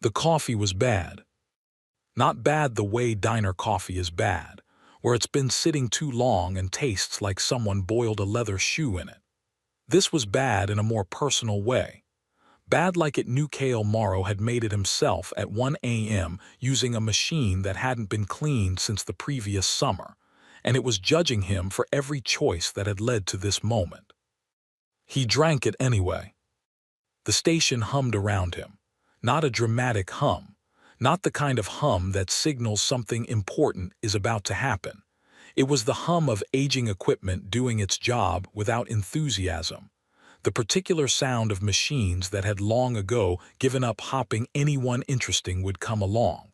The coffee was bad. Not bad the way diner coffee is bad, where it's been sitting too long and tastes like someone boiled a leather shoe in it. This was bad in a more personal way. Bad like it knew Kale Morrow had made it himself at 1 a.m. using a machine that hadn't been cleaned since the previous summer, and it was judging him for every choice that had led to this moment. He drank it anyway. The station hummed around him. Not a dramatic hum. Not the kind of hum that signals something important is about to happen. It was the hum of aging equipment doing its job without enthusiasm. The particular sound of machines that had long ago given up hoping anyone interesting would come along.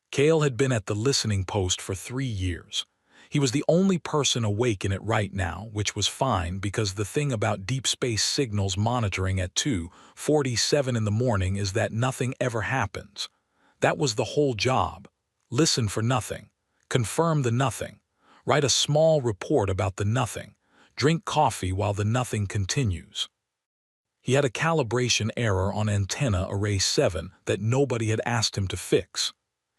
Kale had been at the listening post for 3 years. He was the only person awake in it right now, which was fine because the thing about deep space signals monitoring at 2:47 in the morning is that nothing ever happens. That was the whole job. Listen for nothing. Confirm the nothing. Write a small report about the nothing. Drink coffee while the nothing continues. He had a calibration error on antenna array 7 that nobody had asked him to fix.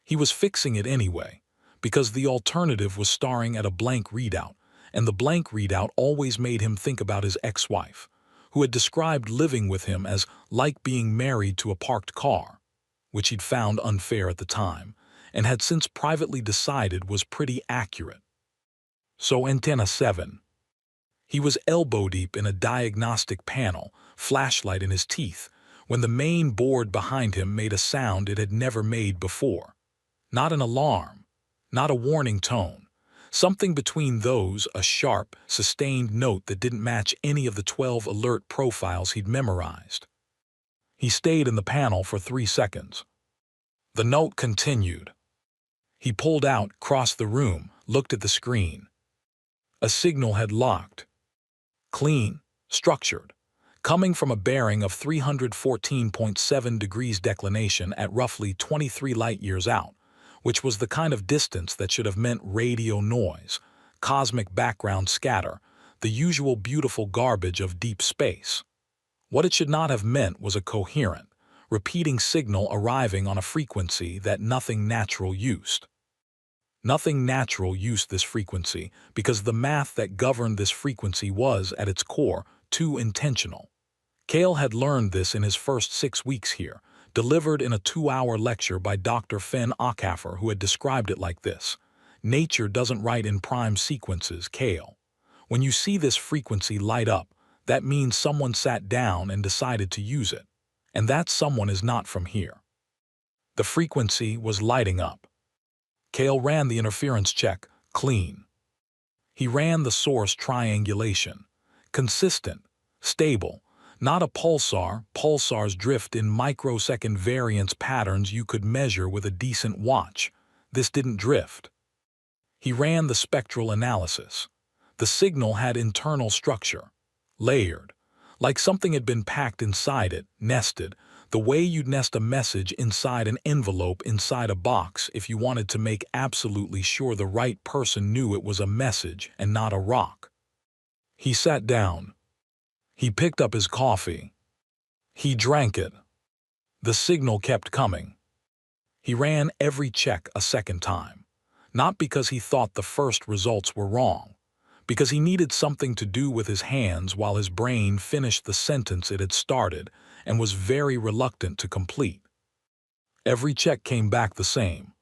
He was fixing it anyway, because the alternative was staring at a blank readout, and the blank readout always made him think about his ex-wife, who had described living with him as like being married to a parked car, which he'd found unfair at the time, and had since privately decided was pretty accurate. So antenna 7. He was elbow-deep in a diagnostic panel, flashlight in his teeth, when the main board behind him made a sound it had never made before. Not an alarm, not a warning tone. Something between those, a sharp, sustained note that didn't match any of the 12 alert profiles he'd memorized. He stayed in the panel for 3 seconds. The note continued. He pulled out, crossed the room, looked at the screen. A signal had locked. Clean, structured, coming from a bearing of 314.7 degrees declination at roughly 23 light-years out, which was the kind of distance that should have meant radio noise, cosmic background scatter, the usual beautiful garbage of deep space. What it should not have meant was a coherent, repeating signal arriving on a frequency that nothing natural used. Nothing natural used this frequency because the math that governed this frequency was, at its core, too intentional. Kale had learned this in his first 6 weeks here, delivered in a 2-hour lecture by Dr. Fen Ockaffer, who had described it like this. Nature doesn't write in prime sequences, Kale. When you see this frequency light up, that means someone sat down and decided to use it. And that someone is not from here. The frequency was lighting up. Kale ran the interference check, clean. He ran the source triangulation. Consistent, stable, not a pulsar. Pulsars drift in microsecond variance patterns you could measure with a decent watch. This didn't drift. He ran the spectral analysis. The signal had internal structure, layered, like something had been packed inside it, nested, the way you'd nest a message inside an envelope inside a box if you wanted to make absolutely sure the right person knew it was a message and not a rock. He sat down. He picked up his coffee. He drank it. The signal kept coming. He ran every check a second time, not because he thought the first results were wrong, because he needed something to do with his hands while his brain finished the sentence it had started and was very reluctant to complete. Every check came back the same.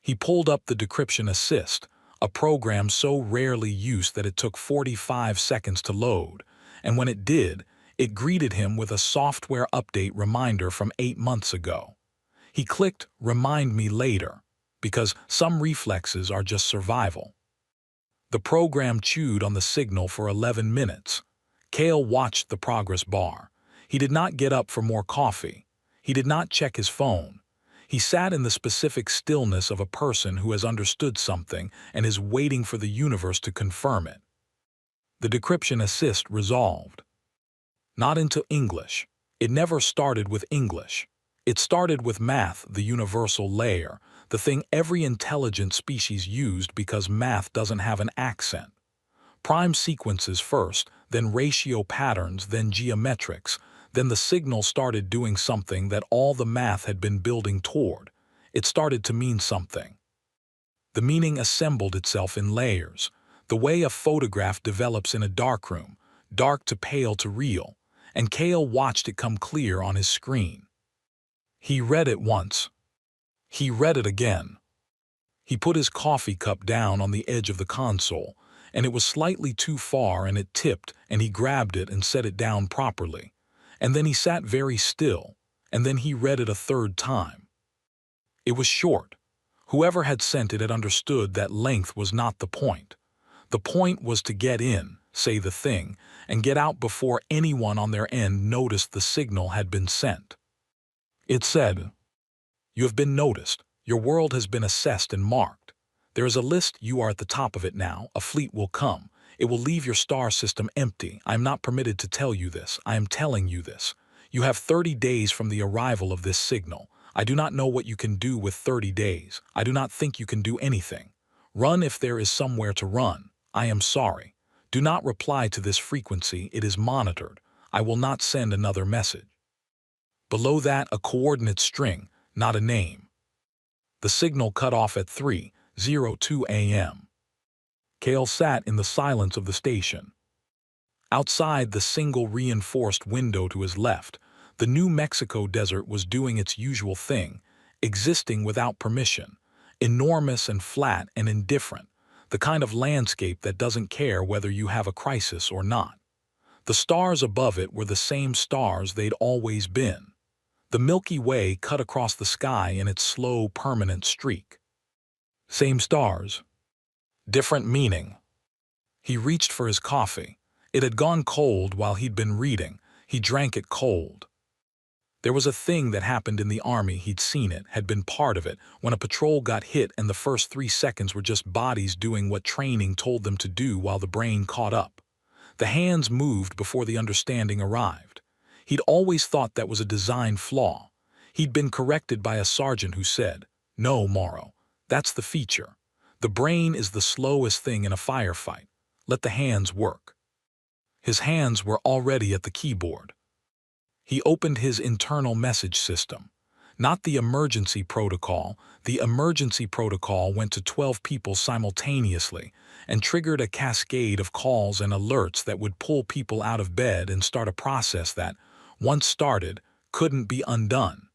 He pulled up the Decryption Assist, a program so rarely used that it took 45 seconds to load, and when it did, it greeted him with a software update reminder from 8 months ago. He clicked Remind Me Later, because some reflexes are just survival. The program chewed on the signal for 11 minutes. Kale watched the progress bar. He did not get up for more coffee. He did not check his phone. He sat in the specific stillness of a person who has understood something and is waiting for the universe to confirm it. The Decryption Assist resolved. Not into English. It never started with English. It started with math, the universal layer, the thing every intelligent species used because math doesn't have an accent. Prime sequences first, then ratio patterns, then geometrics, Then the signal started doing something that all the math had been building toward. It started to mean something. The meaning assembled itself in layers, the way a photograph develops in a darkroom, dark to pale to real, and Cale watched it come clear on his screen. He read it once. He read it again. He put his coffee cup down on the edge of the console, and it was slightly too far and it tipped, and he grabbed it and set it down properly. And then he sat very still, and then he read it a third time. It was short. Whoever had sent it had understood that length was not the point. The point was to get in, say the thing, and get out before anyone on their end noticed the signal had been sent. It said, "You have been noticed. Your world has been assessed and marked. There is a list, you are at the top of it now, a fleet will come. It will leave your star system empty. I am not permitted to tell you this, I am telling you this. You have 30 days from the arrival of this signal. I do not know what you can do with 30 days. I do not think you can do anything. Run if there is somewhere to run. I am sorry. Do not reply to this frequency, it is monitored. I will not send another message." Below that, a coordinate string, not a name. The signal cut off at 3:02 a.m. Cale sat in the silence of the station. Outside the single reinforced window to his left, the New Mexico desert was doing its usual thing, existing without permission, enormous and flat and indifferent, the kind of landscape that doesn't care whether you have a crisis or not. The stars above it were the same stars they'd always been. The Milky Way cut across the sky in its slow, permanent streak. Same stars. Different meaning. He reached for his coffee. It had gone cold while he'd been reading. He drank it cold. There was a thing that happened in the army, he'd seen it, had been part of it, when a patrol got hit and the first 3 seconds were just bodies doing what training told them to do while the brain caught up. The hands moved before the understanding arrived. He'd always thought that was a design flaw. He'd been corrected by a sergeant who said, "No, Morrow, that's the feature. The brain is the slowest thing in a firefight. Let the hands work." His hands were already at the keyboard. He opened his internal message system. Not the emergency protocol. The emergency protocol went to 12 people simultaneously and triggered a cascade of calls and alerts that would pull people out of bed and start a process that, once started, couldn't be undone.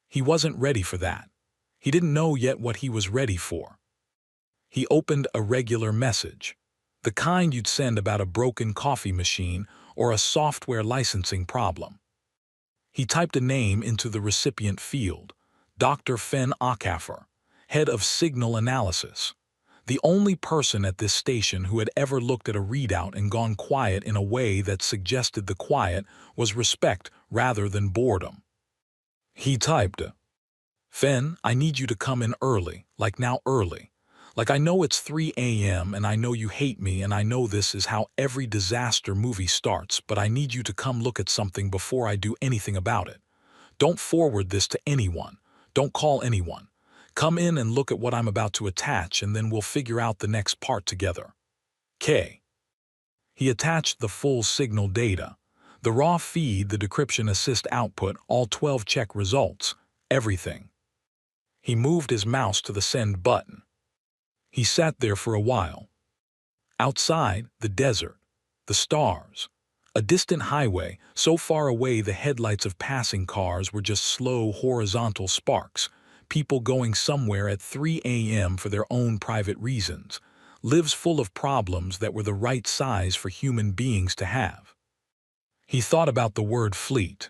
He wasn't ready for that. He didn't know yet what he was ready for. He opened a regular message, the kind you'd send about a broken coffee machine or a software licensing problem. He typed a name into the recipient field, Dr. Fenn Acaffer, head of signal analysis. The only person at this station who had ever looked at a readout and gone quiet in a way that suggested the quiet was respect rather than boredom. He typed, "Fenn, I need you to come in early, like now early. Like I know it's 3 a.m. and I know you hate me and I know this is how every disaster movie starts, but I need you to come look at something before I do anything about it. Don't forward this to anyone. Don't call anyone. Come in and look at what I'm about to attach and then we'll figure out the next part together. K." He attached the full signal data, the raw feed, the decryption assist output, all 12 check results, everything. He moved his mouse to the send button. He sat there for a while. Outside, the desert, the stars, a distant highway, so far away the headlights of passing cars were just slow horizontal sparks, people going somewhere at 3 a.m. for their own private reasons, lives full of problems that were the right size for human beings to have. He thought about the word fleet.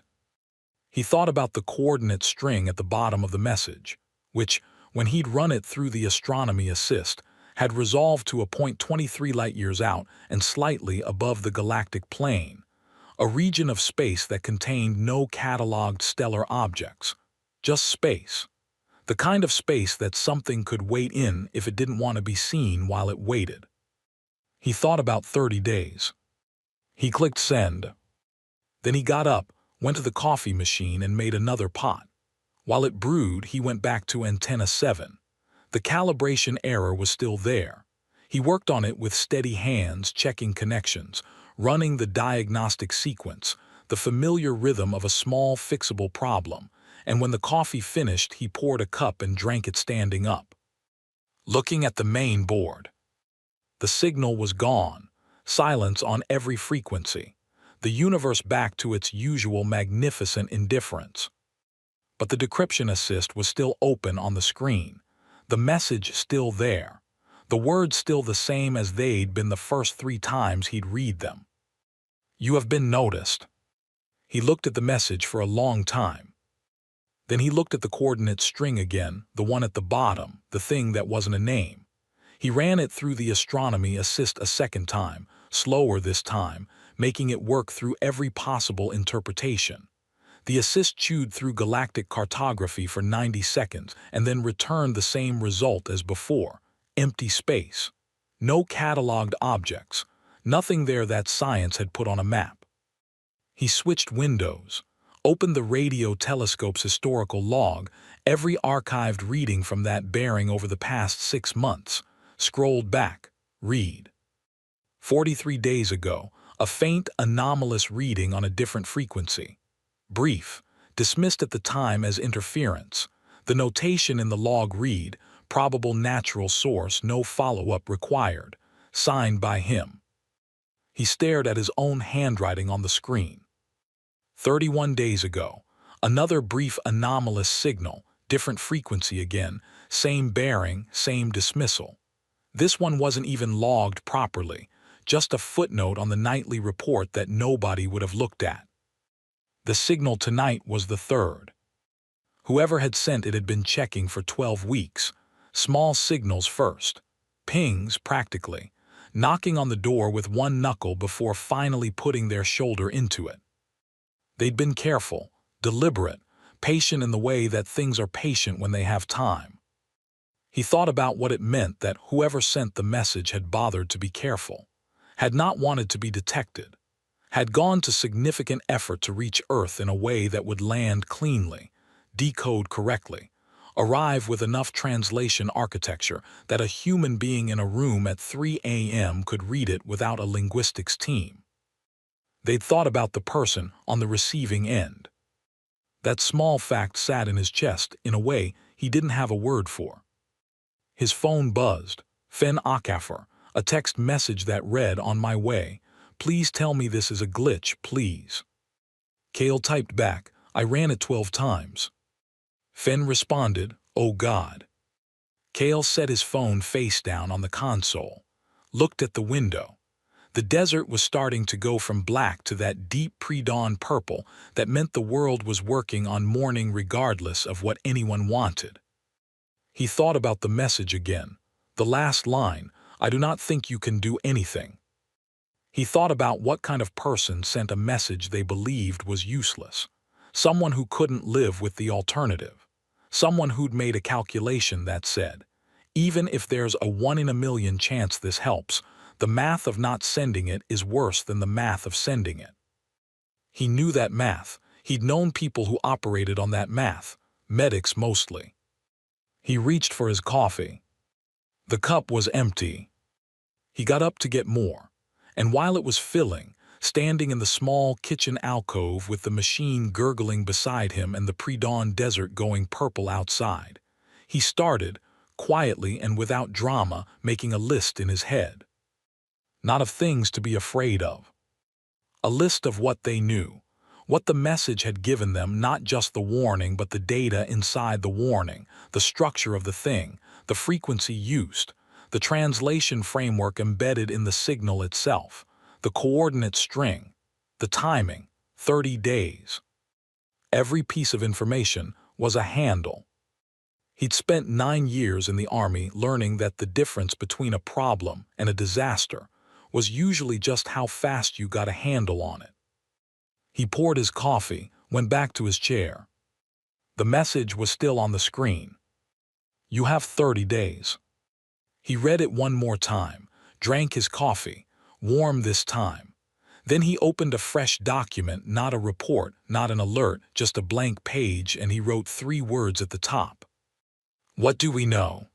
He thought about the coordinate string at the bottom of the message, which, when he'd run it through the astronomy assist, had resolved to a point 23 light-years out and slightly above the galactic plane, a region of space that contained no catalogued stellar objects, just space. The kind of space that something could wait in if it didn't want to be seen while it waited. He thought about 30 days. He clicked send. Then he got up, went to the coffee machine and made another pot. While it brewed, he went back to antenna 7. The calibration error was still there. He worked on it with steady hands, checking connections, running the diagnostic sequence, the familiar rhythm of a small, fixable problem, and when the coffee finished, he poured a cup and drank it standing up. Looking at the main board. The signal was gone, silence on every frequency, the universe back to its usual magnificent indifference. But the decryption assist was still open on the screen, the message still there, the words still the same as they'd been the first 3 times he'd read them. "You have been noticed." He looked at the message for a long time. Then he looked at the coordinate string again, the one at the bottom, the thing that wasn't a name. He ran it through the astronomy assist a second time, slower this time, making it work through every possible interpretation. The assist chewed through galactic cartography for 90 seconds and then returned the same result as before: empty space. No cataloged objects, nothing there that science had put on a map. He switched windows, opened the radio telescope's historical log, every archived reading from that bearing over the past 6 months, scrolled back, read. 43 days ago, a faint, anomalous reading on a different frequency. Brief, dismissed at the time as interference. The notation in the log read, probable natural source, no follow-up required, signed by him. He stared at his own handwriting on the screen. 31 days ago, another brief anomalous signal, different frequency again, same bearing, same dismissal. This one wasn't even logged properly, just a footnote on the nightly report that nobody would have looked at. The signal tonight was the third. Whoever had sent it had been checking for 12 weeks. Small signals first. Pings, practically. Knocking on the door with one knuckle before finally putting their shoulder into it. They'd been careful, deliberate, patient in the way that things are patient when they have time. He thought about what it meant that whoever sent the message had bothered to be careful, had not wanted to be detected, had gone to significant effort to reach Earth in a way that would land cleanly, decode correctly, arrive with enough translation architecture that a human being in a room at 3 a.m. could read it without a linguistics team. They'd thought about the person on the receiving end. That small fact sat in his chest in a way he didn't have a word for. His phone buzzed. Fen Akafer, a text message that read, "On my way. Please tell me this is a glitch, please." Kale typed back, "I ran it 12 times. Fen responded, "Oh God." Kale set his phone face down on the console, looked at the window. The desert was starting to go from black to that deep pre-dawn purple that meant the world was working on morning regardless of what anyone wanted. He thought about the message again, the last line, "I do not think you can do anything." He thought about what kind of person sent a message they believed was useless, someone who couldn't live with the alternative, someone who'd made a calculation that said, even if there's a 1 in a million chance this helps, the math of not sending it is worse than the math of sending it. He knew that math. He'd known people who operated on that math, medics mostly. He reached for his coffee. The cup was empty. He got up to get more, and while it was filling, standing in the small kitchen alcove with the machine gurgling beside him and the pre-dawn desert going purple outside, he started, quietly and without drama, making a list in his head. Not of things to be afraid of. A list of what they knew, what the message had given them, not just the warning but the data inside the warning, the structure of the thing, the frequency used, the translation framework embedded in the signal itself, the coordinate string, the timing, 30 days. Every piece of information was a handle. He'd spent 9 years in the Army learning that the difference between a problem and a disaster was usually just how fast you got a handle on it. He poured his coffee, went back to his chair. The message was still on the screen. "You have 30 days." He read it one more time, drank his coffee, warm this time. Then he opened a fresh document, not a report, not an alert, just a blank page, and he wrote 3 words at the top. "What do we know?"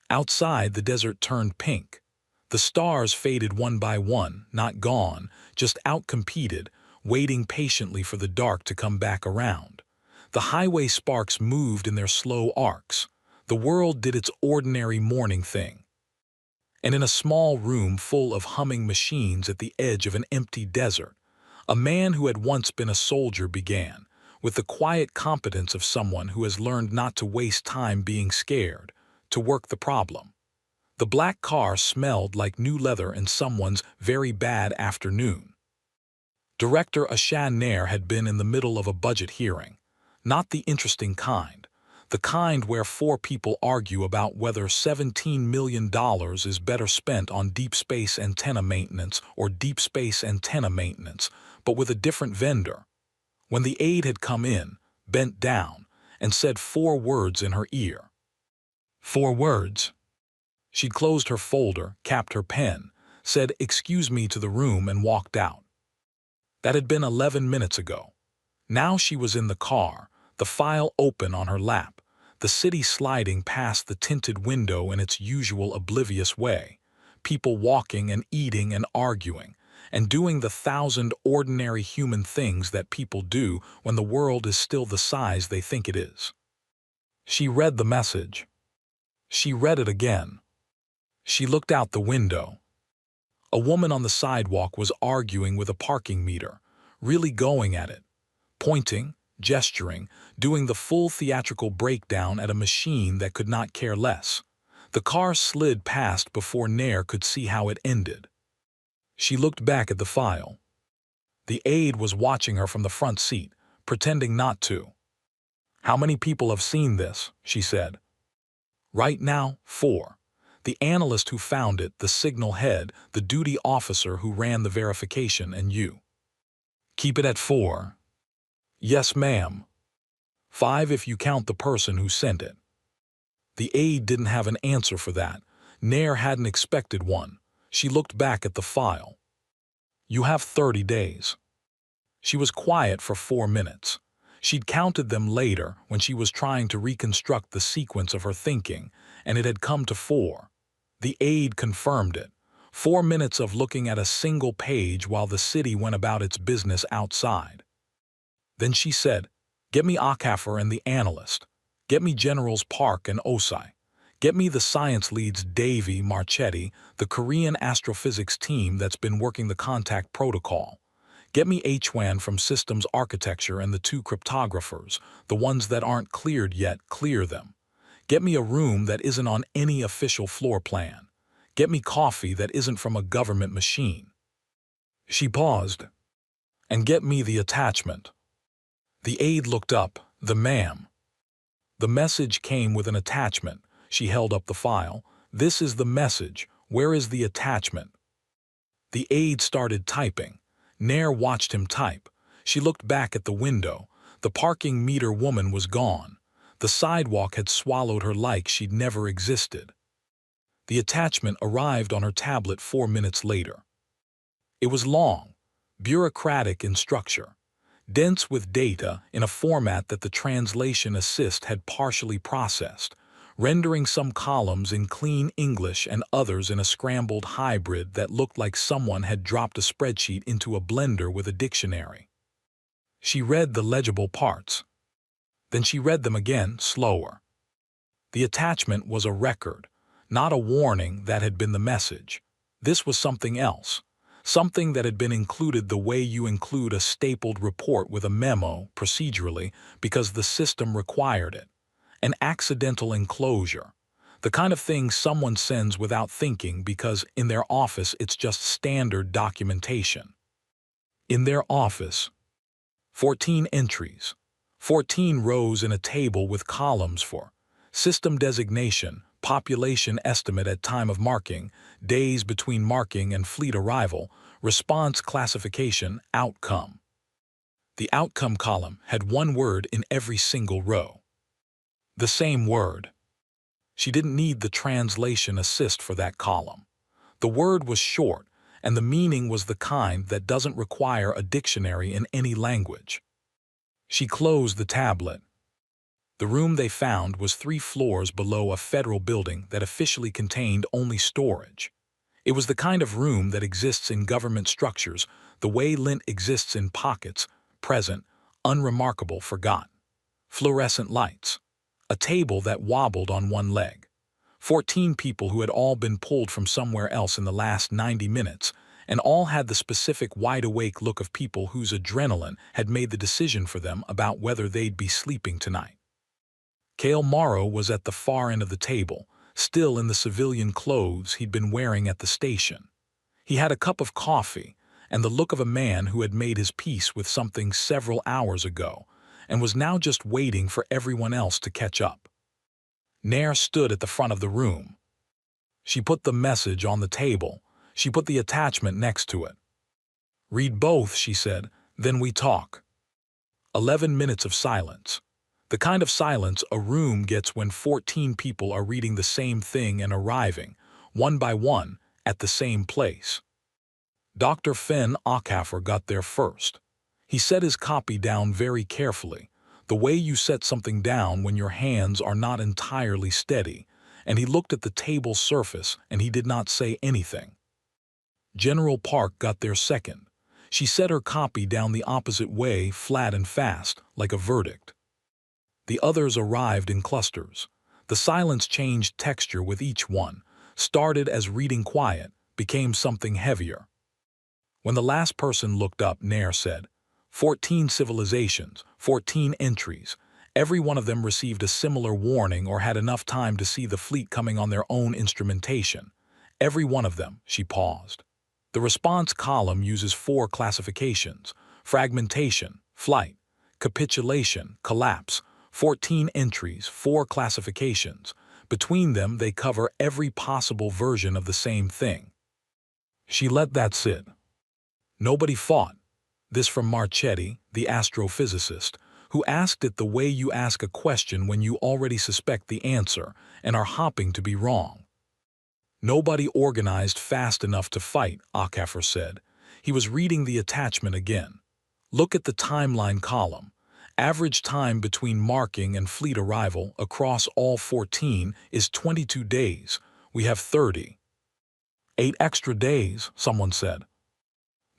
Outside, the desert turned pink. The stars faded one by one, not gone, just outcompeted, waiting patiently for the dark to come back around. The highway sparks moved in their slow arcs. The world did its ordinary morning thing. And in a small room full of humming machines at the edge of an empty desert, a man who had once been a soldier began, with the quiet competence of someone who has learned not to waste time being scared, to work the problem. The black car smelled like new leather in someone's very bad afternoon. Director Ashan Nair had been in the middle of a budget hearing. Not the interesting kind. The kind where four people argue about whether $17 million is better spent on deep space antenna maintenance or deep space antenna maintenance, but with a different vendor. When the aide had come in, bent down, and said 4 words in her ear. 4 words. She closed her folder, capped her pen, said "excuse me" to the room and walked out. That had been 11 minutes ago. Now she was in the car, the file open on her lap, the city sliding past the tinted window in its usual oblivious way, people walking and eating and arguing, and doing the 1,000 ordinary human things that people do when the world is still the size they think it is. She read the message. She read it again. She looked out the window. A woman on the sidewalk was arguing with a parking meter, really going at it, pointing, gesturing, doing the full theatrical breakdown at a machine that could not care less. The car slid past before Nair could see how it ended. She looked back at the file. The aide was watching her from the front seat, pretending not to. "How many people have seen this?" she said. "Right now, 4. The analyst who found it, the signal head, the duty officer who ran the verification, and you." "Keep it at 4. "Yes, ma'am." 5 if you count the person who sent it. The aide didn't have an answer for that. Nair hadn't expected one. She looked back at the file. "You have 30 days. She was quiet for 4 minutes. She'd counted them later when she was trying to reconstruct the sequence of her thinking, and it had come to 4. The aide confirmed it. 4 minutes of looking at a single page while the city went about its business outside. Then she said, "Get me Akaffer and the analyst. Get me Generals Park and Osai. Get me the science leads Davy Marchetti, the Korean astrophysics team that's been working the contact protocol. Get me HFY from systems architecture and the 2 cryptographers, the ones that aren't cleared yet, clear them. Get me a room that isn't on any official floor plan. Get me coffee that isn't from a government machine." She paused. "And get me the attachment." The aide looked up. "The ma'am." The message came with an attachment. She held up the file. "This is the message. Where is the attachment?" The aide started typing. Nair watched him type. She looked back at the window. The parking meter woman was gone. The sidewalk had swallowed her like she'd never existed. The attachment arrived on her tablet 4 minutes later. It was long, bureaucratic in structure, dense with data in a format that the translation assist had partially processed, rendering some columns in clean English and others in a scrambled hybrid that looked like someone had dropped a spreadsheet into a blender with a dictionary. She read the legible parts. Then she read them again, slower. The attachment was a record, not a warning that had been the message. This was something else, something that had been included the way you include a stapled report with a memo, procedurally, because the system required it. An accidental enclosure, the kind of thing someone sends without thinking because in their office it's just standard documentation. In their office, 14 entries, 14 rows in a table with columns for system designation, population estimate at time of marking, days between marking and fleet arrival, response classification, outcome. The outcome column had 1 word in every single row. The same word. She didn't need the translation assist for that column. The word was short, and the meaning was the kind that doesn't require a dictionary in any language. She closed the tablet. The room they found was 3 floors below a federal building that officially contained only storage. It was the kind of room that exists in government structures, the way lint exists in pockets, present, unremarkable, forgotten. Fluorescent lights. A table that wobbled on one leg. 14 people who had all been pulled from somewhere else in the last 90 minutes, and all had the specific wide-awake look of people whose adrenaline had made the decision for them about whether they'd be sleeping tonight. Cale Morrow was at the far end of the table, still in the civilian clothes he'd been wearing at the station. He had a cup of coffee and the look of a man who had made his peace with something several hours ago and was now just waiting for everyone else to catch up. Nair stood at the front of the room. She put the message on the table. She put the attachment next to it. "Read both," she said, "then we talk." 11 minutes of silence. The kind of silence a room gets when 14 people are reading the same thing and arriving, one by one, at the same place. Dr. Fenn Ockhaffer got there first. He set his copy down very carefully, the way you set something down when your hands are not entirely steady, and he looked at the table surface and he did not say anything. General Park got there second. She set her copy down the opposite way, flat and fast, like a verdict. The others arrived in clusters. The silence changed texture with each one, started as reading quiet, became something heavier. When the last person looked up, Nair said, 14 civilizations, 14 entries. Every one of them received a similar warning or had enough time to see the fleet coming on their own instrumentation. Every one of them," she paused. "The response column uses 4 classifications: fragmentation, flight, capitulation, collapse. 14 entries, 4 classifications. Between them, they cover every possible version of the same thing." She let that sit. Nobody fought. This from Marchetti, the astrophysicist, who asked it the way you ask a question when you already suspect the answer and are hopping to be wrong. "Nobody organized fast enough to fight," Ockhaffer said. He was reading the attachment again. "Look at the timeline column. Average time between marking and fleet arrival across all 14 is 22 days. We have 30. 8 extra days," someone said.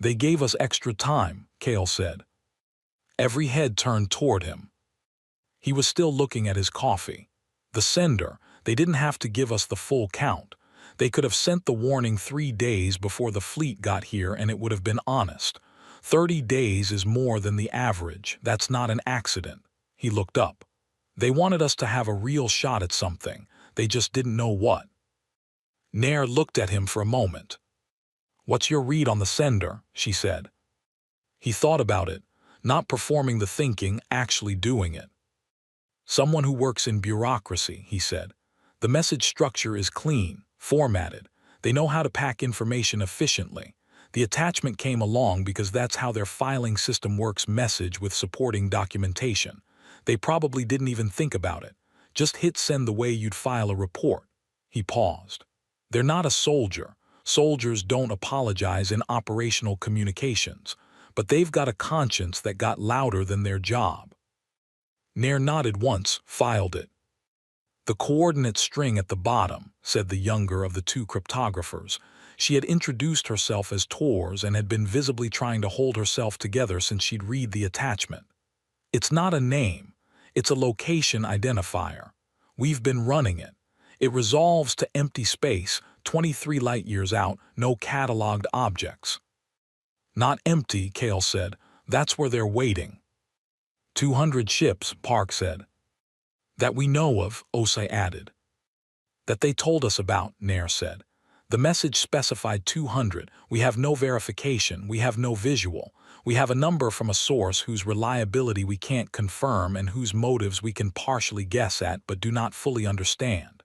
"They gave us extra time," Cale said. Every head turned toward him. He was still looking at his coffee. "The sender, they didn't have to give us the full count. They could have sent the warning 3 days before the fleet got here and it would have been honest. 30 days is more than the average. That's not an accident." He looked up. "They wanted us to have a real shot at something. They just didn't know what." Nair looked at him for a moment. "What's your read on the sender?" she said. He thought about it, not performing the thinking, actually doing it. "Someone who works in bureaucracy," he said. "The message structure is clean, formatted. They know how to pack information efficiently. The attachment came along because that's how their filing system works, message with supporting documentation. They probably didn't even think about it. Just hit send the way you'd file a report." He paused. "They're not a soldier. Soldiers don't apologize in operational communications, but they've got a conscience that got louder than their job." Nair nodded once, filed it. "The coordinate string at the bottom," said the younger of the 2 cryptographers. She had introduced herself as Tors and had been visibly trying to hold herself together since she'd read the attachment. "It's not a name. It's a location identifier. We've been running it. It resolves to empty space, 23 light-years out, no cataloged objects." "Not empty," Cale said. "That's where they're waiting." 200 ships, Park said. "That we know of," Osei added. "That they told us about," Nair said. "The message specified 200. We have no verification. We have no visual. We have a number from a source whose reliability we can't confirm and whose motives we can partially guess at but do not fully understand."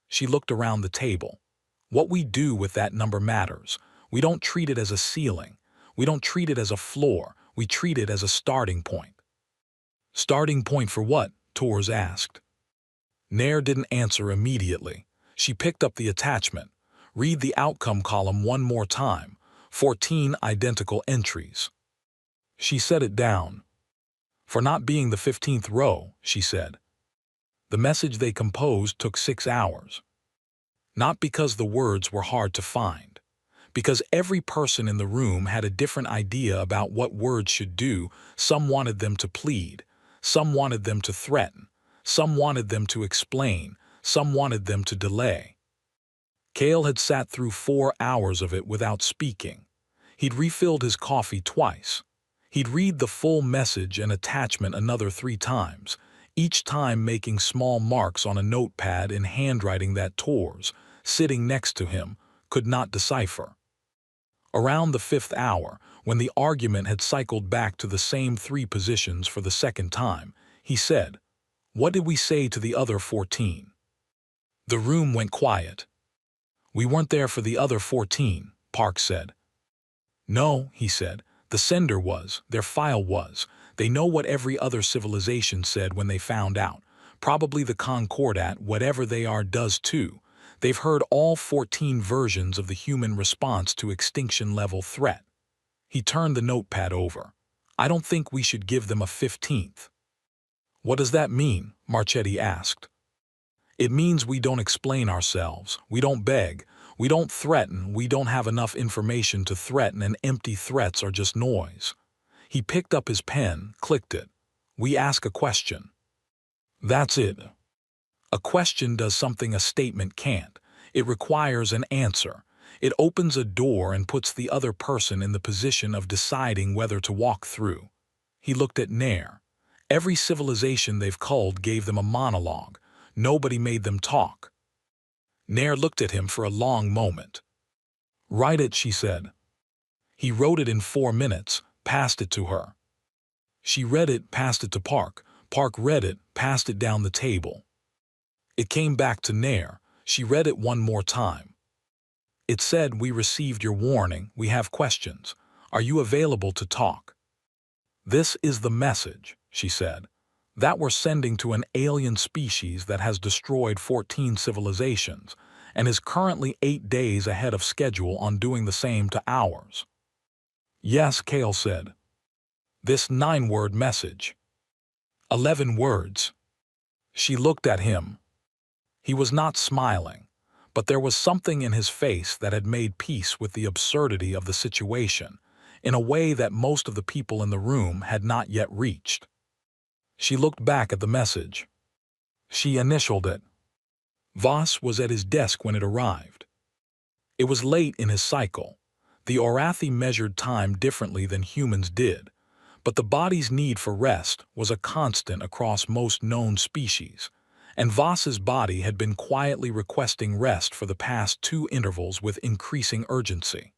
She looked around the table. "What we do with that number matters. We don't treat it as a ceiling. We don't treat it as a floor. We treat it as a starting point." "Starting point for what?" Tors asked. Nair didn't answer immediately. She picked up the attachment. "Read the outcome column one more time. 14 identical entries." She set it down. "For not being the 15th row," she said. "The message they composed took 6 hours. Not because the words were hard to find. Because every person in the room had a different idea about what words should do. Some wanted them to plead, some wanted them to threaten, some wanted them to explain, some wanted them to delay. Cale had sat through 4 hours of it without speaking. He'd refilled his coffee twice. He'd read the full message and attachment another 3 times, each time making small marks on a notepad in handwriting that Tors, sitting next to him, could not decipher. Around the 5th hour, when the argument had cycled back to the same 3 positions for the second time, he said, "What did we say to the other 14? The room went quiet. "We weren't there for the other 14, Park said. "No," he said, "the sender was, their file was. They know what every other civilization said when they found out. Probably the Concordat, whatever they are, does too. They've heard all 14 versions of the human response to extinction-level threat." He turned the notepad over. "I don't think we should give them a 15th. "What does that mean?" Marchetti asked. "It means we don't explain ourselves, we don't beg, we don't threaten, we don't have enough information to threaten, and empty threats are just noise." He picked up his pen, clicked it. "We ask a question. That's it. A question does something a statement can't. It requires an answer. It opens a door and puts the other person in the position of deciding whether to walk through." He looked at Nair. "Every civilization they've culled gave them a monologue. Nobody made them talk." Nair looked at him for a long moment. "Write it," she said. He wrote it in 4 minutes, passed it to her. She read it, passed it to Park. Park read it, passed it down the table. It came back to Nair. She read it one more time. It said, "We received your warning. We have questions. Are you available to talk?" "This is the message," she said, "that we're sending to an alien species that has destroyed 14 civilizations and is currently 8 days ahead of schedule on doing the same to ours." "Yes," Cale said. "This 9-word message." 11 words. She looked at him. He was not smiling, but there was something in his face that had made peace with the absurdity of the situation, in a way that most of the people in the room had not yet reached. She looked back at the message. She initialed it. Voss was at his desk when it arrived. It was late in his cycle. The Orathi measured time differently than humans did, but the body's need for rest was a constant across most known species, and Voss's body had been quietly requesting rest for the past 2 intervals with increasing urgency.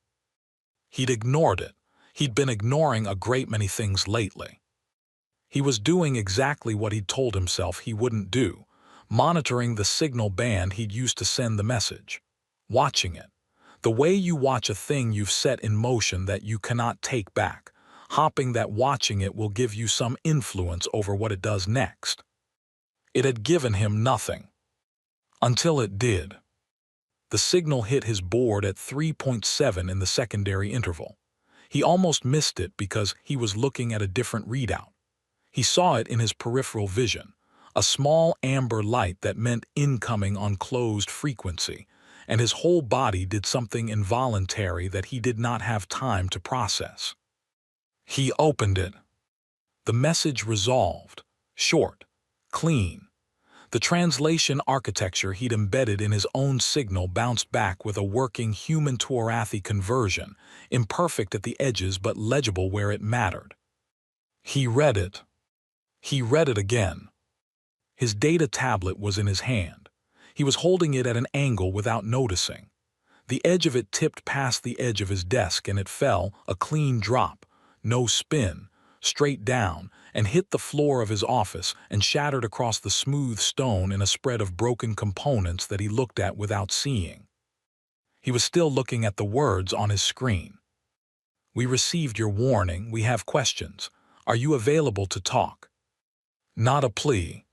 He'd ignored it. He'd been ignoring a great many things lately. He was doing exactly what he'd told himself he wouldn't do, monitoring the signal band he'd used to send the message, watching it. The way you watch a thing you've set in motion that you cannot take back, hoping that watching it will give you some influence over what it does next. It had given him nothing. Until it did. The signal hit his board at 3.7 in the secondary interval. He almost missed it because he was looking at a different readout. He saw it in his peripheral vision, a small amber light that meant incoming on closed frequency, and his whole body did something involuntary that he did not have time to process. He opened it. The message resolved, short, clean. The translation architecture he'd embedded in his own signal bounced back with a working human-to-Orathi conversion, imperfect at the edges but legible where it mattered. He read it. He read it again. His data tablet was in his hand. He was holding it at an angle without noticing. The edge of it tipped past the edge of his desk and it fell, a clean drop, no spin, straight down, and hit the floor of his office and shattered across the smooth stone in a spread of broken components that he looked at without seeing. He was still looking at the words on his screen. "We received your warning. We have questions. Are you available to talk?" Not a plea.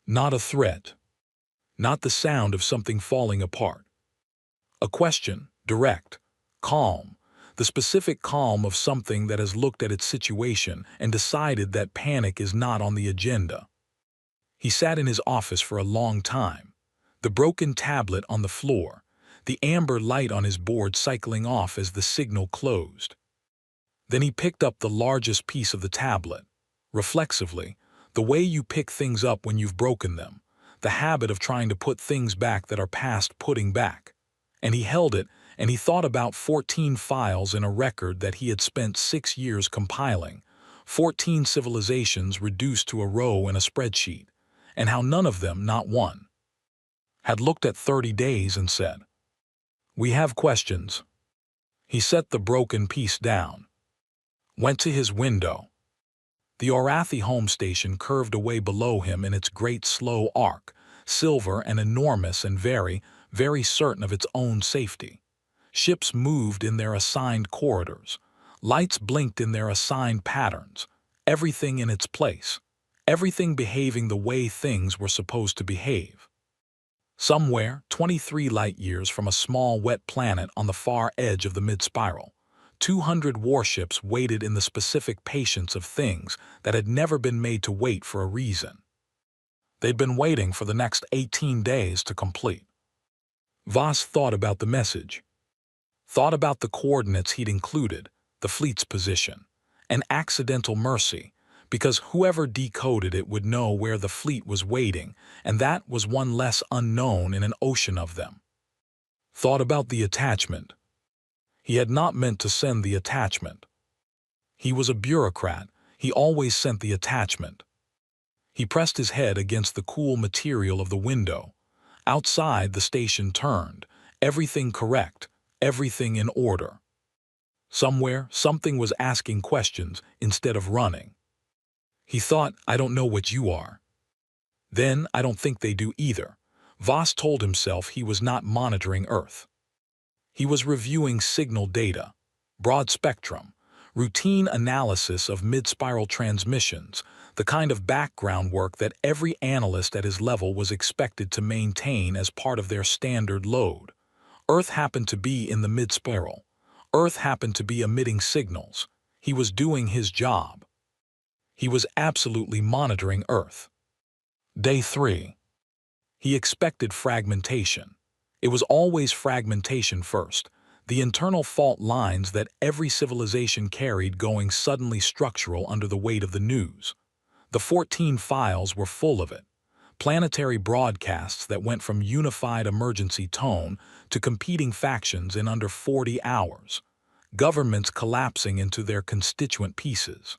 Not a threat. Not the sound of something falling apart. A question, direct, calm, the specific calm of something that has looked at its situation and decided that panic is not on the agenda. He sat in his office for a long time, the broken tablet on the floor, the amber light on his board cycling off as the signal closed. Then he picked up the largest piece of the tablet. Reflexively, the way you pick things up when you've broken them, the habit of trying to put things back that are past putting back. And he held it, and he thought about 14 files in a record that he had spent 6 years compiling, 14 civilizations reduced to a row in a spreadsheet, and how none of them, not one, had looked at 30 days and said, "We have questions." He set the broken piece down, went to his window. The Orathi home station curved away below him in its great slow arc, silver and enormous and very, very certain of its own safety. Ships moved in their assigned corridors. Lights blinked in their assigned patterns. Everything in its place. Everything behaving the way things were supposed to behave. Somewhere, 23 light-years from a small wet planet on the far edge of the mid-spiral, 200 warships waited in the specific patience of things that had never been made to wait for a reason. They'd been waiting for the next 18 days to complete. Voss thought about the message. Thought about the coordinates he'd included, the fleet's position. An accidental mercy, because whoever decoded it would know where the fleet was waiting, and that was one less unknown in an ocean of them. Thought about the attachment. He had not meant to send the attachment. He was a bureaucrat. He always sent the attachment. He pressed his head against the cool material of the window. Outside, the station turned. Everything correct. Everything in order. Somewhere, something was asking questions instead of running. He thought, "I don't know what you are." Then, "I don't think they do either." Voss told himself he was not monitoring Earth. He was reviewing signal data, broad spectrum, routine analysis of mid-spiral transmissions, the kind of background work that every analyst at his level was expected to maintain as part of their standard load. Earth happened to be in the mid-spiral. Earth happened to be emitting signals. He was doing his job. He was absolutely monitoring Earth. Day 3. He expected fragmentation. It was always fragmentation first, the internal fault lines that every civilization carried going suddenly structural under the weight of the news. The 14 files were full of it. Planetary broadcasts that went from unified emergency tone to competing factions in under 40 hours. Governments collapsing into their constituent pieces.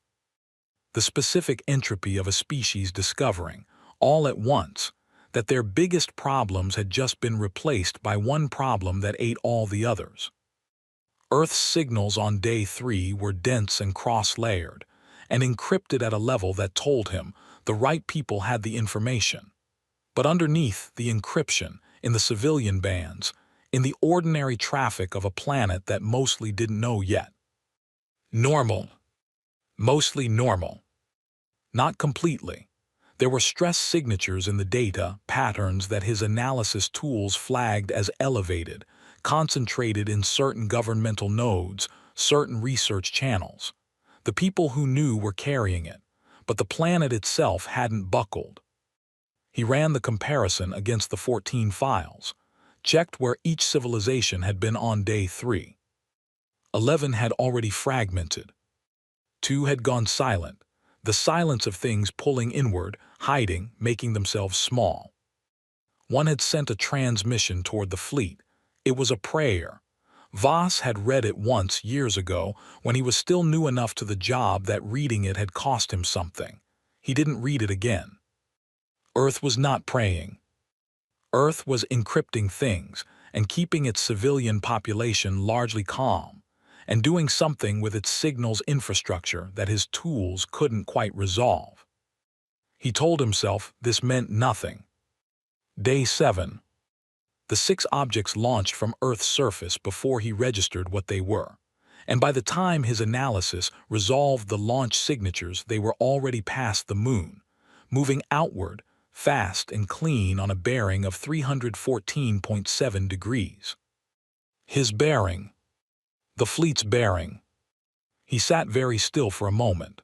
The specific entropy of a species discovering, all at once, that their biggest problems had just been replaced by one problem that ate all the others. Earth's signals on day 3 were dense and cross-layered, and encrypted at a level that told him the right people had the information. But underneath the encryption, in the civilian bands, in the ordinary traffic of a planet that mostly didn't know yet. Normal. Mostly normal. Not completely. There were stress signatures in the data, patterns that his analysis tools flagged as elevated, concentrated in certain governmental nodes, certain research channels. The people who knew were carrying it, but the planet itself hadn't buckled. He ran the comparison against the 14 files, checked where each civilization had been on day 3. 11 had already fragmented. 2 had gone silent, the silence of things pulling inward, hiding, making themselves small. 1 had sent a transmission toward the fleet. It was a prayer. Voss had read it once years ago when he was still new enough to the job that reading it had cost him something. He didn't read it again. Earth was not praying. Earth was encrypting things and keeping its civilian population largely calm, and doing something with its signals infrastructure that his tools couldn't quite resolve. He told himself this meant nothing. Day 7. The 6 objects launched from Earth's surface before he registered what they were, and by the time his analysis resolved the launch signatures, they were already past the moon, moving outward, fast and clean on a bearing of 314.7 degrees. His bearing. The fleet's bearing. He sat very still for a moment.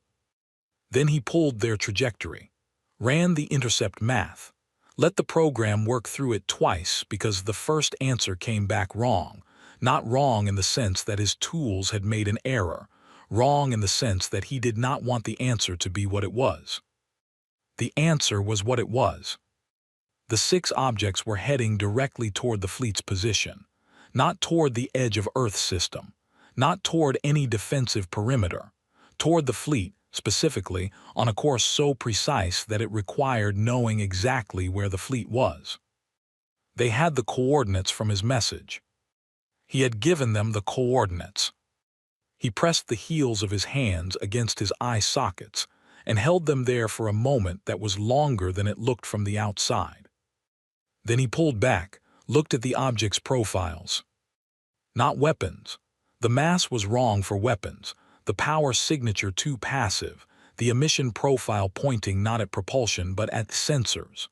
Then he pulled their trajectory, ran the intercept math, Let the program work through it twice because the first answer came back wrong. Not wrong in the sense that his tools had made an error. Wrong in the sense that he did not want the answer to be what it was. The answer was what it was. The 6 objects were heading directly toward the fleet's position, not toward the edge of Earth's system, not toward any defensive perimeter, toward the fleet, specifically, on a course so precise that it required knowing exactly where the fleet was. They had the coordinates from his message. He had given them the coordinates. He pressed the heels of his hands against his eye sockets and held them there for a moment that was longer than it looked from the outside. Then he pulled back, looked at the objects' profiles. Not weapons. The mass was wrong for weapons, the power signature too passive, the emission profile pointing not at propulsion but at sensors.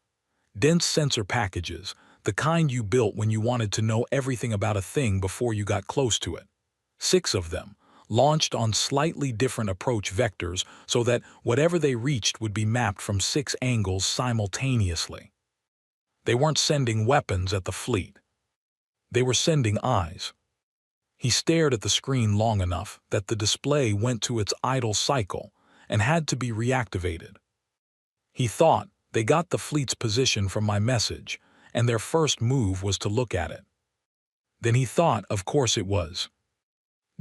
Dense sensor packages, the kind you built when you wanted to know everything about a thing before you got close to it. 6 of them, launched on slightly different approach vectors so that whatever they reached would be mapped from 6 angles simultaneously. They weren't sending weapons at the fleet. They were sending eyes. He stared at the screen long enough that the display went to its idle cycle and had to be reactivated. He thought, they got the fleet's position from my message, and their first move was to look at it. Then he thought, of course it was.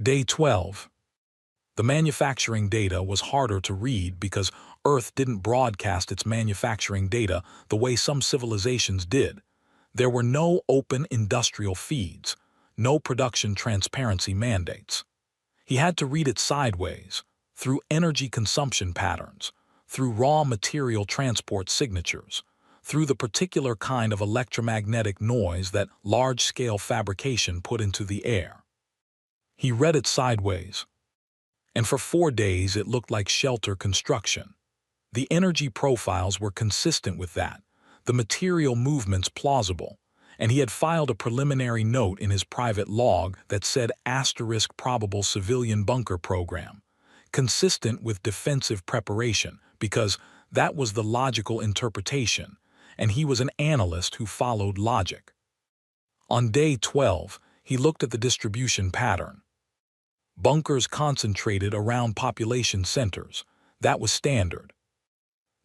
Day 12. The manufacturing data was harder to read because Earth didn't broadcast its manufacturing data the way some civilizations did. There were no open industrial feeds, no production transparency mandates. He had to read it sideways, through energy consumption patterns, through raw material transport signatures, through the particular kind of electromagnetic noise that large-scale fabrication put into the air. He read it sideways, and for 4 days it looked like shelter construction. The energy profiles were consistent with that, the material movements plausible, and he had filed a preliminary note in his private log that said * probable civilian bunker program, consistent with defensive preparation, because that was the logical interpretation, and he was an analyst who followed logic. On day 12, he looked at the distribution pattern. Bunkers concentrated around population centers. That was standard.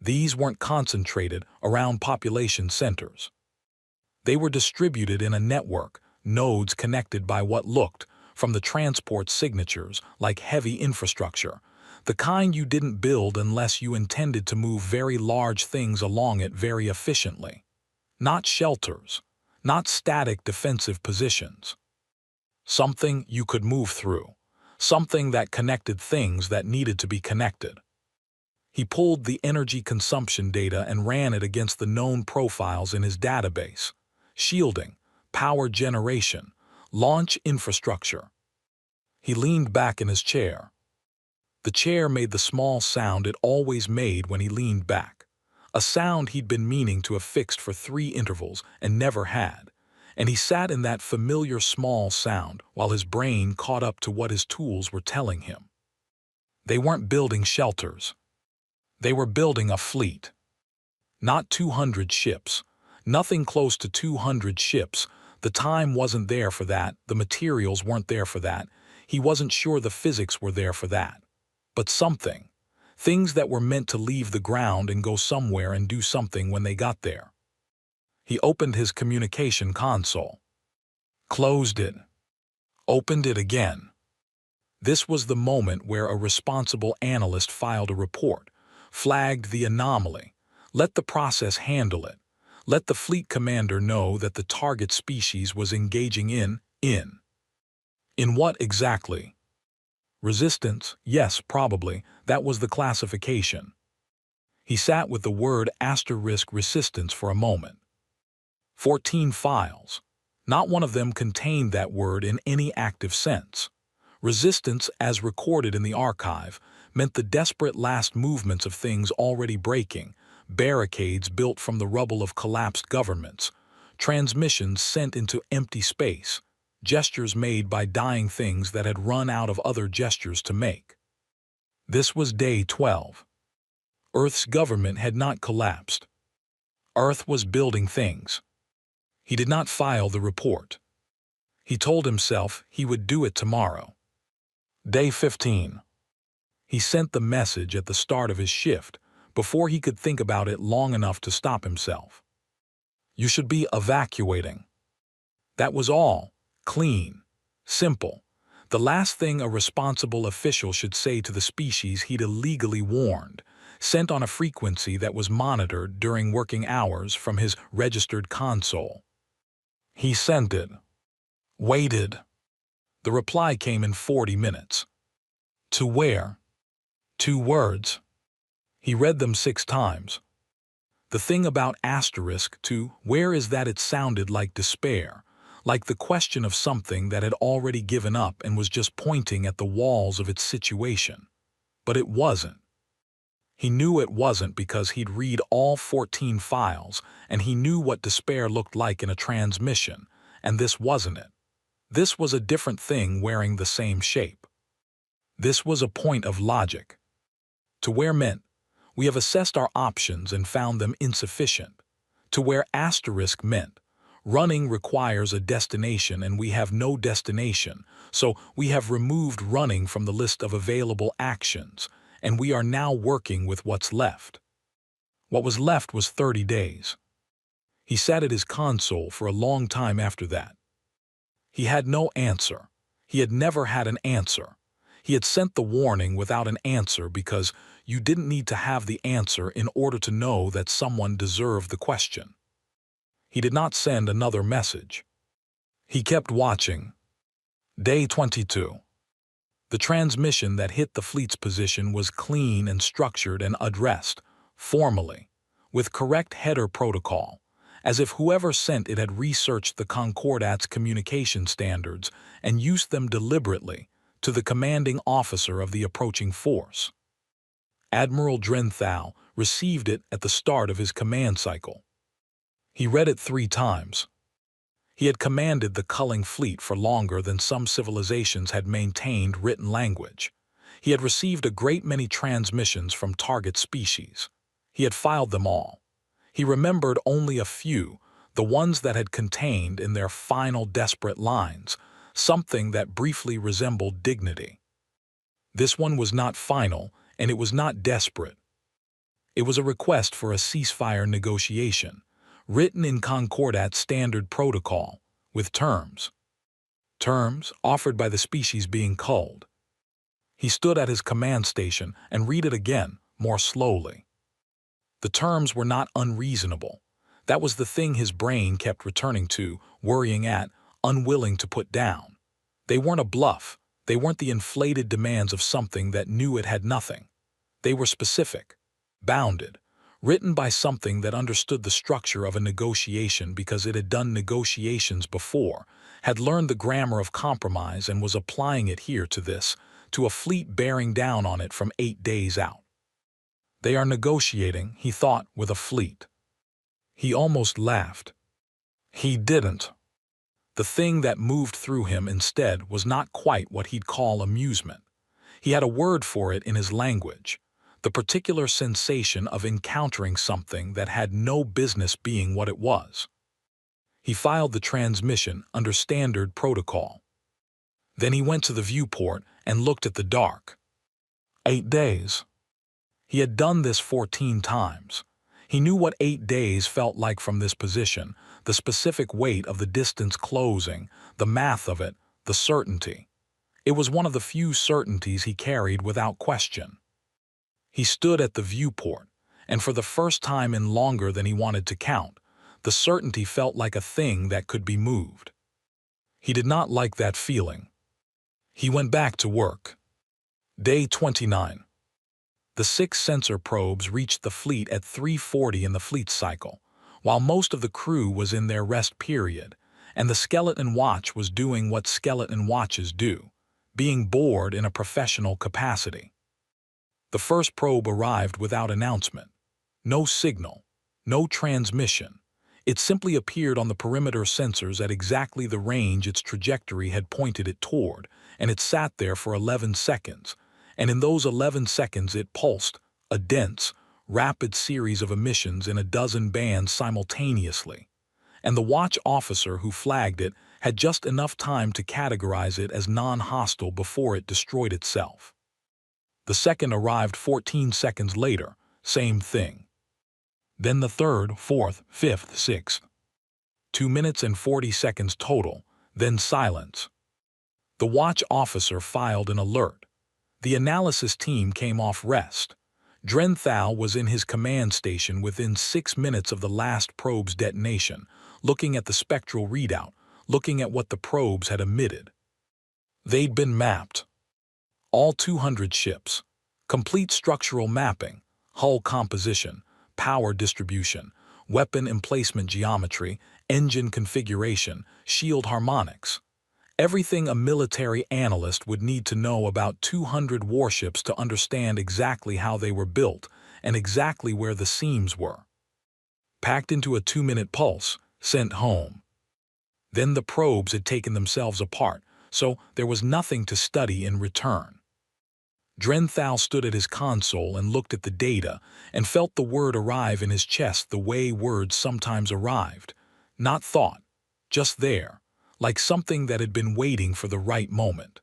These weren't concentrated around population centers. They were distributed in a network, nodes connected by what looked, from the transport signatures, like heavy infrastructure, the kind you didn't build unless you intended to move very large things along it very efficiently. Not shelters, not static defensive positions. Something you could move through, something that connected things that needed to be connected. He pulled the energy consumption data and ran it against the known profiles in his database: shielding, power generation, launch infrastructure. He leaned back in his chair. The chair made the small sound it always made when he leaned back, a sound he'd been meaning to have fixed for 3 intervals and never had, and he sat in that familiar small sound while his brain caught up to what his tools were telling him. They weren't building shelters. They were building a fleet. Not 200 ships. Nothing close to 200 ships. The time wasn't there for that, the materials weren't there for that, he wasn't sure the physics were there for that. But something. Things that were meant to leave the ground and go somewhere and do something when they got there. He opened his communication console. Closed it. Opened it again. This was the moment where a responsible analyst filed a report, flagged the anomaly, let the process handle it, let the fleet commander know that the target species was engaging in what exactly? Resistance, yes, probably, that was the classification. He sat with the word * resistance for a moment. 14 files. Not one of them contained that word in any active sense. Resistance, as recorded in the archive, meant the desperate last movements of things already breaking, barricades built from the rubble of collapsed governments, transmissions sent into empty space, gestures made by dying things that had run out of other gestures to make. This was day 12. Earth's government had not collapsed. Earth was building things. He did not file the report. He told himself he would do it tomorrow. Day 15. He sent the message at the start of his shift, before he could think about it long enough to stop himself. You should be evacuating. That was all. Clean. Simple. The last thing a responsible official should say to the species he'd illegally warned, sent on a frequency that was monitored during working hours from his registered console. He sent it. Waited. The reply came in 40 minutes. To where? 2 words. He read them 6 times. The thing about asterisk to where is that it sounded like despair, like the question of something that had already given up and was just pointing at the walls of its situation. But it wasn't. He knew it wasn't because he'd read all 14 files, and he knew what despair looked like in a transmission, and this wasn't it. This was a different thing wearing the same shape. This was a point of logic. To where meant, we have assessed our options and found them insufficient. To where asterisk meant, running requires a destination and we have no destination, so we have removed running from the list of available actions, and we are now working with what's left. What was left was 30 days. He sat at his console for a long time after that. He had no answer. He had never had an answer. He had sent the warning without an answer because you didn't need to have the answer in order to know that someone deserved the question. He did not send another message. He kept watching. Day 22. The transmission that hit the fleet's position was clean and structured and addressed, formally, with correct header protocol, as if whoever sent it had researched the Concordat's communication standards and used them deliberately to the commanding officer of the approaching force. Admiral Drenthal received it at the start of his command cycle. He read it 3 times. He had commanded the culling fleet for longer than some civilizations had maintained written language. He had received a great many transmissions from target species. He had filed them all. He remembered only a few, the ones that had contained in their final desperate lines something that briefly resembled dignity. This one was not final, and it was not desperate. It was a request for a ceasefire negotiation, written in Concordat standard protocol, with terms. Terms offered by the species being culled. He stood at his command station and read it again, more slowly. The terms were not unreasonable. That was the thing his brain kept returning to, worrying at, unwilling to put down. They weren't a bluff. They weren't the inflated demands of something that knew it had nothing. They were specific, bounded, written by something that understood the structure of a negotiation because it had done negotiations before, had learned the grammar of compromise and was applying it here to this, to a fleet bearing down on it from 8 days out. They are negotiating, he thought, with a fleet. He almost laughed. He didn't. The thing that moved through him instead was not quite what he'd call amusement. He had a word for it in his language, the particular sensation of encountering something that had no business being what it was. He filed the transmission under standard protocol. Then he went to the viewport and looked at the dark. 8 days. He had done this 14 times. He knew what 8 days felt like from this position, the specific weight of the distance closing, the math of it, the certainty. It was one of the few certainties he carried without question. He stood at the viewport, and for the first time in longer than he wanted to count, the certainty felt like a thing that could be moved. He did not like that feeling. He went back to work. Day 29. The 6 sensor probes reached the fleet at 3:40 in the fleet cycle, while most of the crew was in their rest period, and the skeleton watch was doing what skeleton watches do, being bored in a professional capacity. The first probe arrived without announcement. No signal, no transmission. It simply appeared on the perimeter sensors at exactly the range its trajectory had pointed it toward, and it sat there for 11 seconds. And in those 11 seconds it pulsed, a dense, rapid series of emissions in a dozen bands simultaneously, and the watch officer who flagged it had just enough time to categorize it as non-hostile before it destroyed itself. The second arrived 14 seconds later, same thing. Then the third, fourth, fifth, sixth. 2 minutes and 40 seconds total, then silence. The watch officer filed an alert. The analysis team came off rest. Drenthal was in his command station within 6 minutes of the last probe's detonation, looking at the spectral readout, looking at what the probes had emitted. They'd been mapped. All 200 ships. Complete structural mapping, hull composition, power distribution, weapon emplacement geometry, engine configuration, shield harmonics. Everything a military analyst would need to know about 200 warships to understand exactly how they were built and exactly where the seams were. Packed into a 2-minute pulse, sent home. Then the probes had taken themselves apart, so there was nothing to study in return. Drenthal stood at his console and looked at the data and felt the word arrive in his chest the way words sometimes arrived. Not thought, just there, like something that had been waiting for the right moment.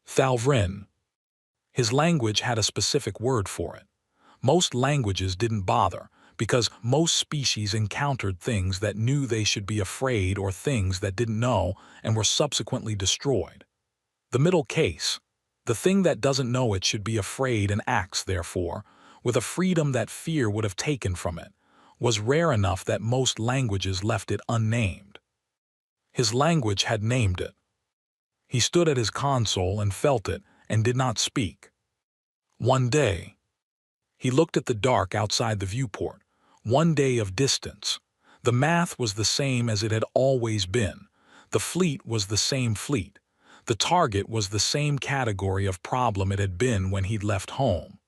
Thalvrin. His language had a specific word for it. Most languages didn't bother, because most species encountered things that knew they should be afraid or things that didn't know and were subsequently destroyed. The middle case, the thing that doesn't know it should be afraid and acts, therefore, with a freedom that fear would have taken from it, was rare enough that most languages left it unnamed. His language had named it. He stood at his console and felt it and did not speak. One day. He looked at the dark outside the viewport. 1 day of distance. The math was the same as it had always been. The fleet was the same fleet. The target was the same category of problem it had been when he'd left home.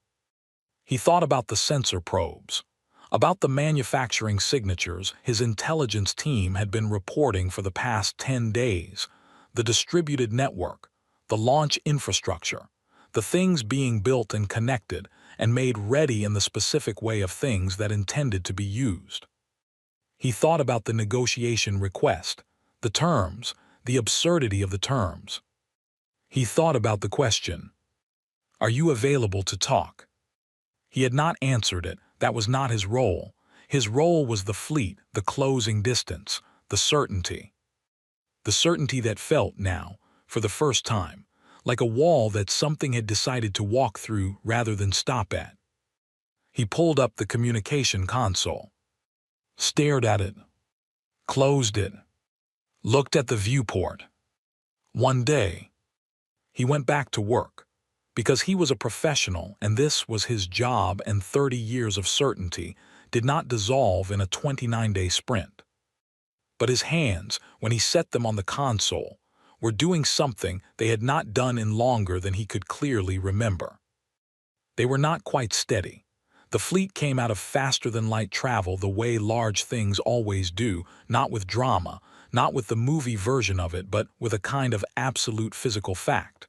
He thought about the sensor probes, about the manufacturing signatures his intelligence team had been reporting for the past 10 days, the distributed network, the launch infrastructure, the things being built and connected and made ready in the specific way of things that intended to be used. He thought about the negotiation request, the terms, the absurdity of the terms. He thought about the question, "Are you available to talk?" He had not answered it. That was not his role. His role was the fleet, the closing distance, the certainty. The certainty that felt now, for the first time, like a wall that something had decided to walk through rather than stop at. He pulled up the communication console, stared at it, closed it, looked at the viewport. One day, he went back to work, because he was a professional and this was his job, and 30 years of certainty did not dissolve in a 29-day sprint. But his hands, when he set them on the console, were doing something they had not done in longer than he could clearly remember. They were not quite steady. The fleet came out of faster-than-light travel the way large things always do, not with drama, not with the movie version of it, but with a kind of absolute physical fact.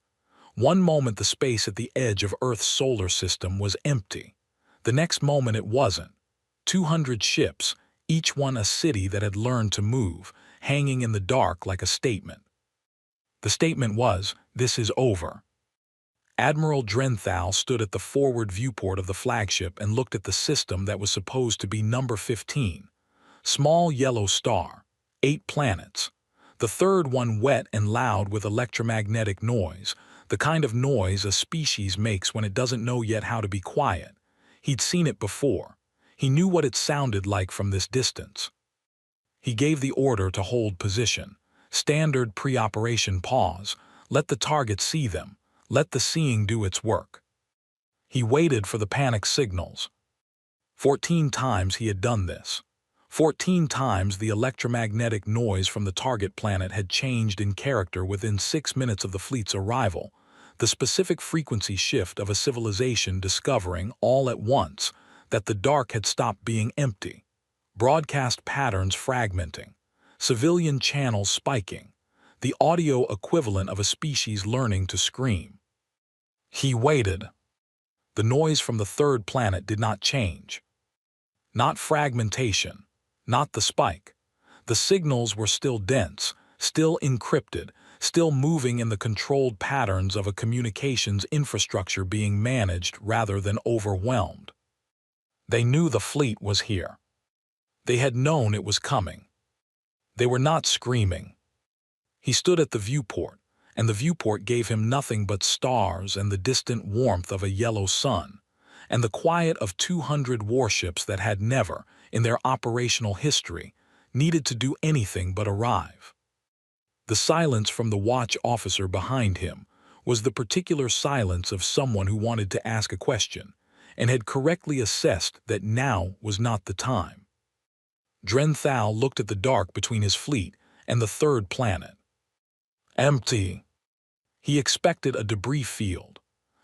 One moment the space at the edge of Earth's solar system was empty. The next moment it wasn't. 200 ships, each one a city that had learned to move, hanging in the dark like a statement. The statement was, "This is over." Admiral Drenthal stood at the forward viewport of the flagship and looked at the system that was supposed to be number 15. Small yellow star, 8 planets. The third one wet and loud with electromagnetic noise, the kind of noise a species makes when it doesn't know yet how to be quiet. He'd seen it before. He knew what it sounded like from this distance. He gave the order to hold position. Standard pre-operation pause. Let the target see them. Let the seeing do its work. He waited for the panic signals. 14 times he had done this. 14 times the electromagnetic noise from the target planet had changed in character within 6 minutes of the fleet's arrival, the specific frequency shift of a civilization discovering, all at once, that the dark had stopped being empty, broadcast patterns fragmenting, civilian channels spiking, the audio equivalent of a species learning to scream. He waited. The noise from the third planet did not change. Not fragmentation, not the spike. The signals were still dense, still encrypted, still moving in the controlled patterns of a communications infrastructure being managed rather than overwhelmed. They knew the fleet was here. They had known it was coming. They were not screaming. He stood at the viewport, and the viewport gave him nothing but stars and the distant warmth of a yellow sun, and the quiet of 200 warships that had never, in their operational history, needed to do anything but arrive. The silence from the watch officer behind him was the particular silence of someone who wanted to ask a question and had correctly assessed that now was not the time. Drenthal looked at the dark between his fleet and the third planet. Empty. He expected a debris field,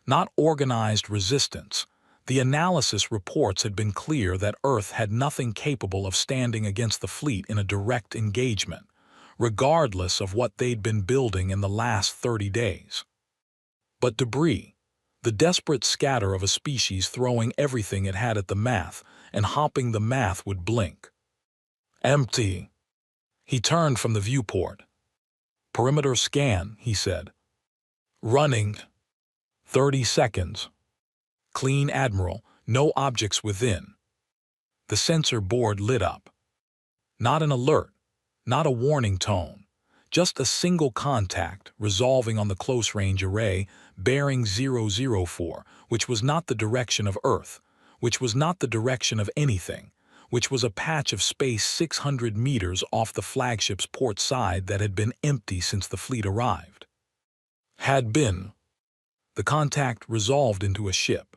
not organized resistance. The analysis reports had been clear that Earth had nothing capable of standing against the fleet in a direct engagement, regardless of what they'd been building in the last 30 days. But debris, the desperate scatter of a species throwing everything it had at the math and hoping the math would blink. Empty. He turned from the viewport. Perimeter scan, he said. Running. 30 seconds. Clean, Admiral, no objects within. The sensor board lit up. Not an alert, not a warning tone, just a single contact resolving on the close-range array bearing 004, which was not the direction of Earth, which was not the direction of anything, which was a patch of space 600 meters off the flagship's port side that had been empty since the fleet arrived. Had been. The contact resolved into a ship.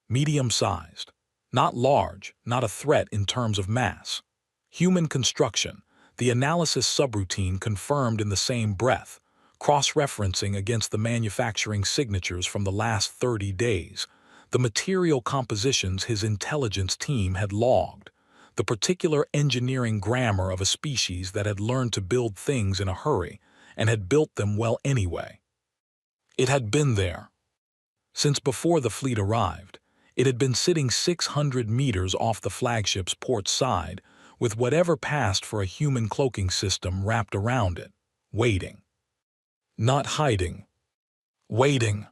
Medium-sized. Not large, not a threat in terms of mass. Human construction, the analysis subroutine confirmed in the same breath, cross-referencing against the manufacturing signatures from the last 30 days, the material compositions his intelligence team had logged, the particular engineering grammar of a species that had learned to build things in a hurry and had built them well anyway. It had been there. Since before the fleet arrived, it had been sitting 600 meters off the flagship's port side, with whatever passed for a human cloaking system wrapped around it, waiting. Not hiding. Waiting.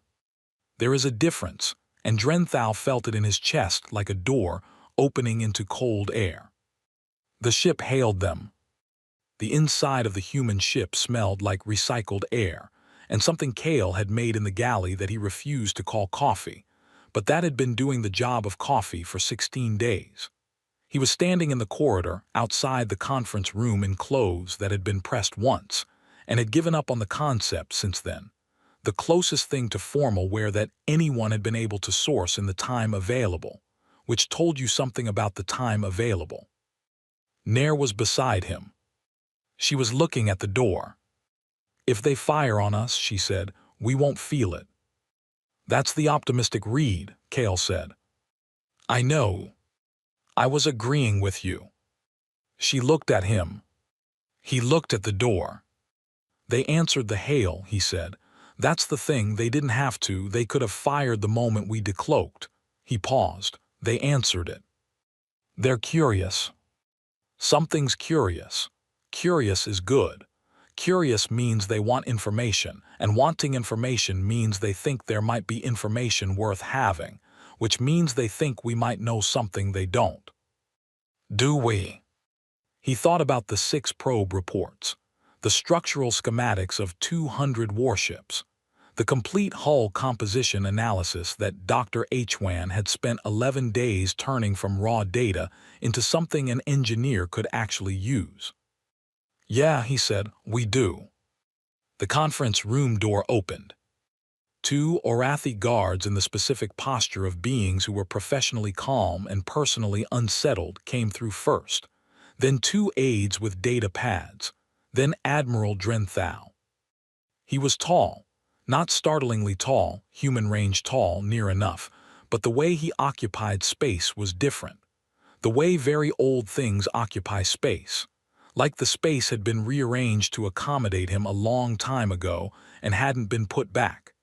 There is a difference, and Drenthal felt it in his chest like a door opening into cold air. The ship hailed them. The inside of the human ship smelled like recycled air, and something Kale had made in the galley that he refused to call coffee, but that had been doing the job of coffee for 16 days. He was standing in the corridor outside the conference room in clothes that had been pressed once, and had given up on the concept since then, the closest thing to formal wear that anyone had been able to source in the time available, which told you something about the time available. Nair was beside him. She was looking at the door. If they fire on us, she said, we won't feel it. That's the optimistic read, Kale said. I know. I was agreeing with you. She looked at him. He looked at the door. They answered the hail, he said. That's the thing, they didn't have to, they could have fired the moment we decloaked. He paused. They answered it. They're curious. Something's curious. Curious is good. Curious means they want information, and wanting information means they think there might be information worth having, which means they think we might know something they don't. Do we? He thought about the 6 probe reports, the structural schematics of 200 warships, the complete hull composition analysis that Dr. HFY had spent 11 days turning from raw data into something an engineer could actually use. Yeah, he said, we do. The conference room door opened. 2 Orathi guards in the specific posture of beings who were professionally calm and personally unsettled came through first, then 2 aides with data pads, then Admiral Drenthal. He was tall, not startlingly tall, human range tall near enough, but the way he occupied space was different. The way very old things occupy space. Like the space had been rearranged to accommodate him a long time ago and hadn't been put back.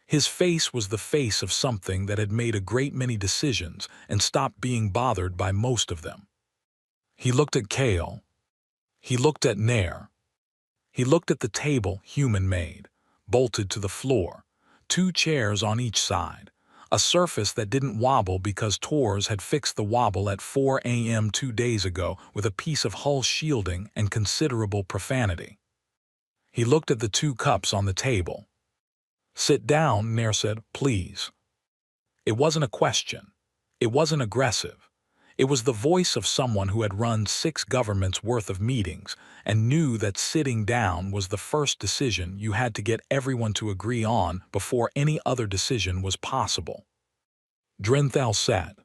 His face was the face of something that had made a great many decisions and stopped being bothered by most of them. He looked at Kale. He looked at Nair. He looked at the table, human-made, bolted to the floor, 2 chairs on each side, a surface that didn't wobble because Tors had fixed the wobble at 4 a.m. 2 days ago with a piece of hull shielding and considerable profanity. He looked at the 2 cups on the table. "Sit down," Nair said, "please." It wasn't a question. It wasn't aggressive. It was the voice of someone who had run 6 governments' worth of meetings and knew that sitting down was the first decision you had to get everyone to agree on before any other decision was possible. Drenthal sat.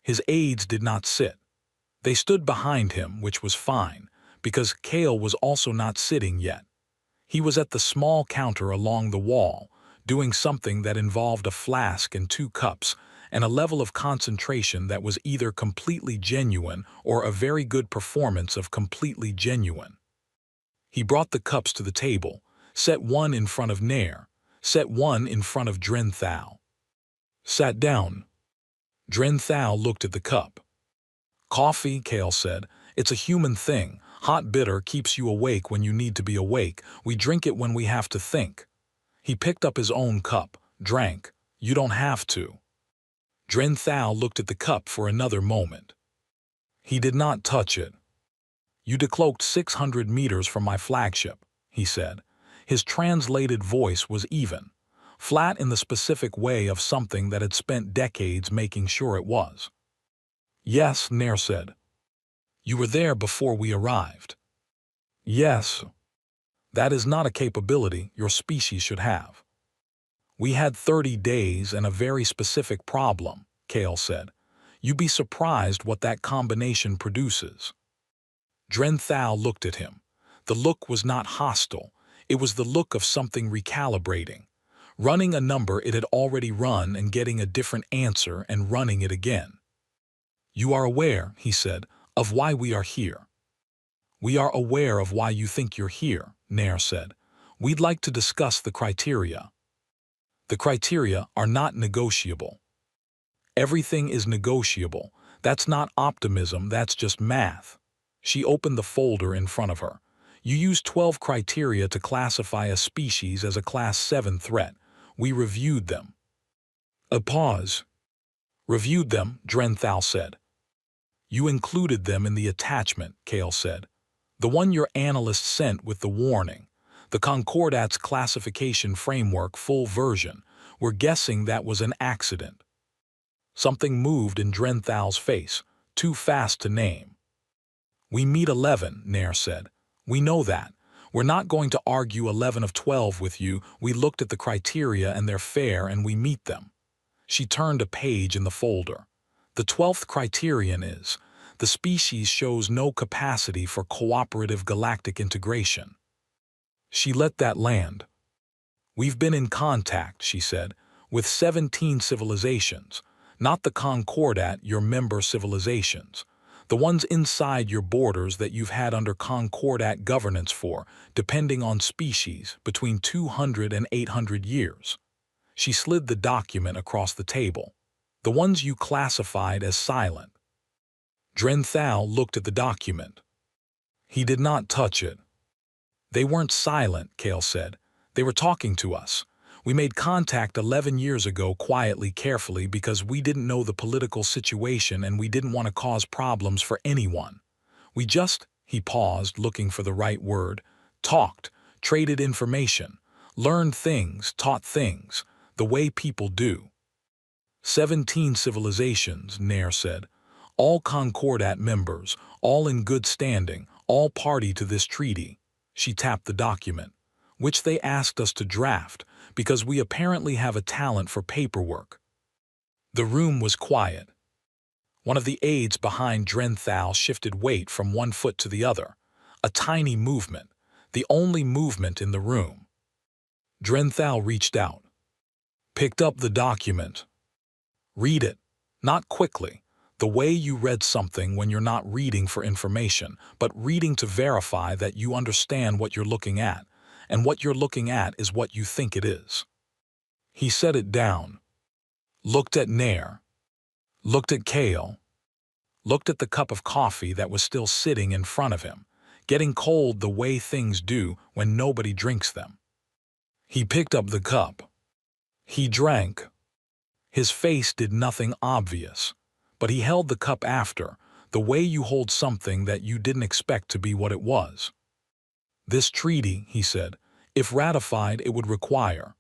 His aides did not sit. They stood behind him, which was fine, because Kale was also not sitting yet. He was at the small counter along the wall, doing something that involved a flask and 2 cups, and a level of concentration that was either completely genuine or a very good performance of completely genuine. He brought the cups to the table, set one in front of Nair, set one in front of Drenthal. Sat down. Drenthal looked at the cup. "Coffee," Kale said. "It's a human thing. Hot bitter keeps you awake when you need to be awake. We drink it when we have to think." He picked up his own cup, drank. "You don't have to." Drenthal looked at the cup for another moment. He did not touch it. "You decloaked 600 meters from my flagship," he said. His translated voice was even, flat in the specific way of something that had spent decades making sure it was. "Yes," Nair said. "You were there before we arrived." "Yes. That is not a capability your species should have." "We had 30 days and a very specific problem," Kale said. "You'd be surprised what that combination produces." Drenthal looked at him. The look was not hostile. It was the look of something recalibrating, running a number it had already run and getting a different answer and running it again. "You are aware," he said, "of why we are here." "We are aware of why you think you're here," Nair said. "We'd like to discuss the criteria." "The criteria are not negotiable." "Everything is negotiable. That's not optimism, that's just math." She opened the folder in front of her. "You use 12 criteria to classify a species as a Class 7 threat. We reviewed them." A pause. "Reviewed them," Drenthal said. "You included them in the attachment," Kale said. "The one your analyst sent with the warning. The Concordat's classification framework full version. We're guessing that was an accident." Something moved in Drenthal's face, too fast to name. "We meet 11, Nair said. "We know that. We're not going to argue 11 of 12 with you. We looked at the criteria and they're fair and we meet them." She turned a page in the folder. "The 12th criterion is, the species shows no capacity for cooperative galactic integration." She let that land. "We've been in contact," she said, "with 17 civilizations, not the Concordat, your member civilizations, the ones inside your borders that you've had under Concordat governance for, depending on species, between 200 and 800 years. She slid the document across the table. "The ones you classified as silent." Drenthal looked at the document. He did not touch it. "They weren't silent," Kale said. "They were talking to us. We made contact 11 years ago quietly, carefully, because we didn't know the political situation and we didn't want to cause problems for anyone. We just," he paused, looking for the right word, "talked, traded information, learned things, taught things, the way people do." 17 civilizations, Nair said. "All Concordat members, all in good standing, all party to this treaty." She tapped the document, "which they asked us to draft, because we apparently have a talent for paperwork." The room was quiet. One of the aides behind Drenthal shifted weight from one foot to the other, a tiny movement, the only movement in the room. Drenthal reached out, picked up the document. "Read it, not quickly, the way you read something when you're not reading for information, but reading to verify that you understand what you're looking at, and what you're looking at is what you think it is." He set it down, looked at Nair, looked at Kale, looked at the cup of coffee that was still sitting in front of him, getting cold the way things do when nobody drinks them. He picked up the cup. He drank. His face did nothing obvious, but he held the cup after, the way you hold something that you didn't expect to be what it was. This treaty, he said, if ratified, it would require.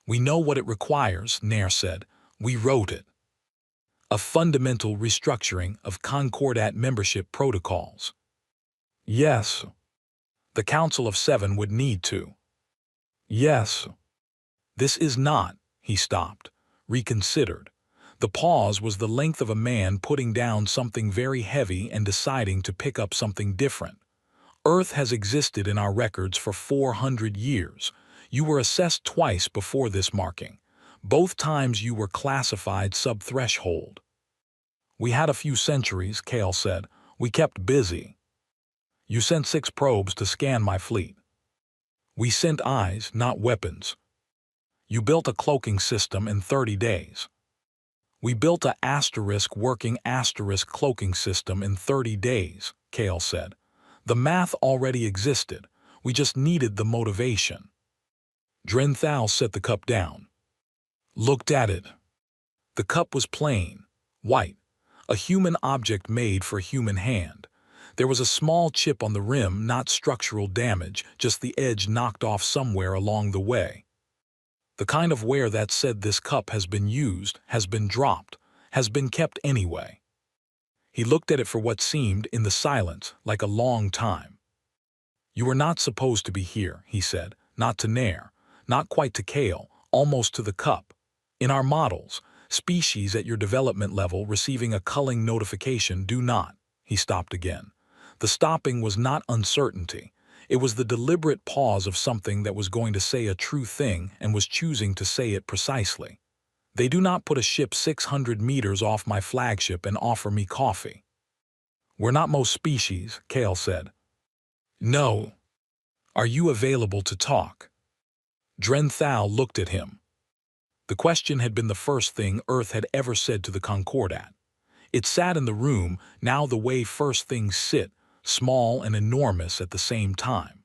We know what it requires, Nair said. We wrote it. A fundamental restructuring of Concordat membership protocols. Yes. The Council of Seven would need to. Yes. This is not, he stopped, reconsidered. The pause was the length of a man putting down something very heavy and deciding to pick up something different. Earth has existed in our records for 400 years. You were assessed twice before this marking. Both times you were classified sub-threshold. We had a few centuries, Kale said. We kept busy. You sent 6 probes to scan my fleet. We sent eyes, not weapons. You built a cloaking system in 30 days. We built a working cloaking system in 30 days, Kale said. The math already existed. We just needed the motivation. Drenthal set the cup down. Looked at it. The cup was plain, white, a human object made for human hand. There was a small chip on the rim, not structural damage, just the edge knocked off somewhere along the way. The kind of wear that said this cup has been used, has been dropped, has been kept anyway. He looked at it for what seemed, in the silence, like a long time. You were not supposed to be here, he said, not to Nair, not quite to Kale, almost to the cup. In our models, species at your development level receiving a culling notification do not. He stopped again. The stopping was not uncertainty. It was the deliberate pause of something that was going to say a true thing and was choosing to say it precisely. They do not put a ship 600 meters off my flagship and offer me coffee. We're not most species, Kale said. No. Are you available to talk? Drenthal looked at him. The question had been the first thing Earth had ever said to the Concordat. It sat in the room, now the way first things sit, small and enormous at the same time.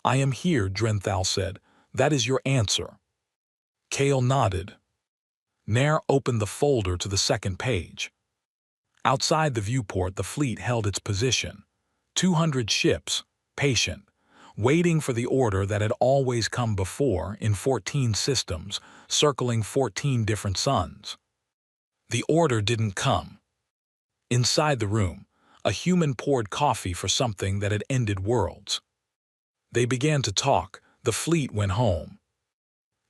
I am here, Drenthal said. That is your answer. Kale nodded. Nair opened the folder to the second page. Outside the viewport, the fleet held its position. 200 ships, patient, waiting for the order that had always come before in 14 systems, circling 14 different suns. The order didn't come. Inside the room, a human poured coffee for something that had ended worlds. They began to talk. The fleet went home.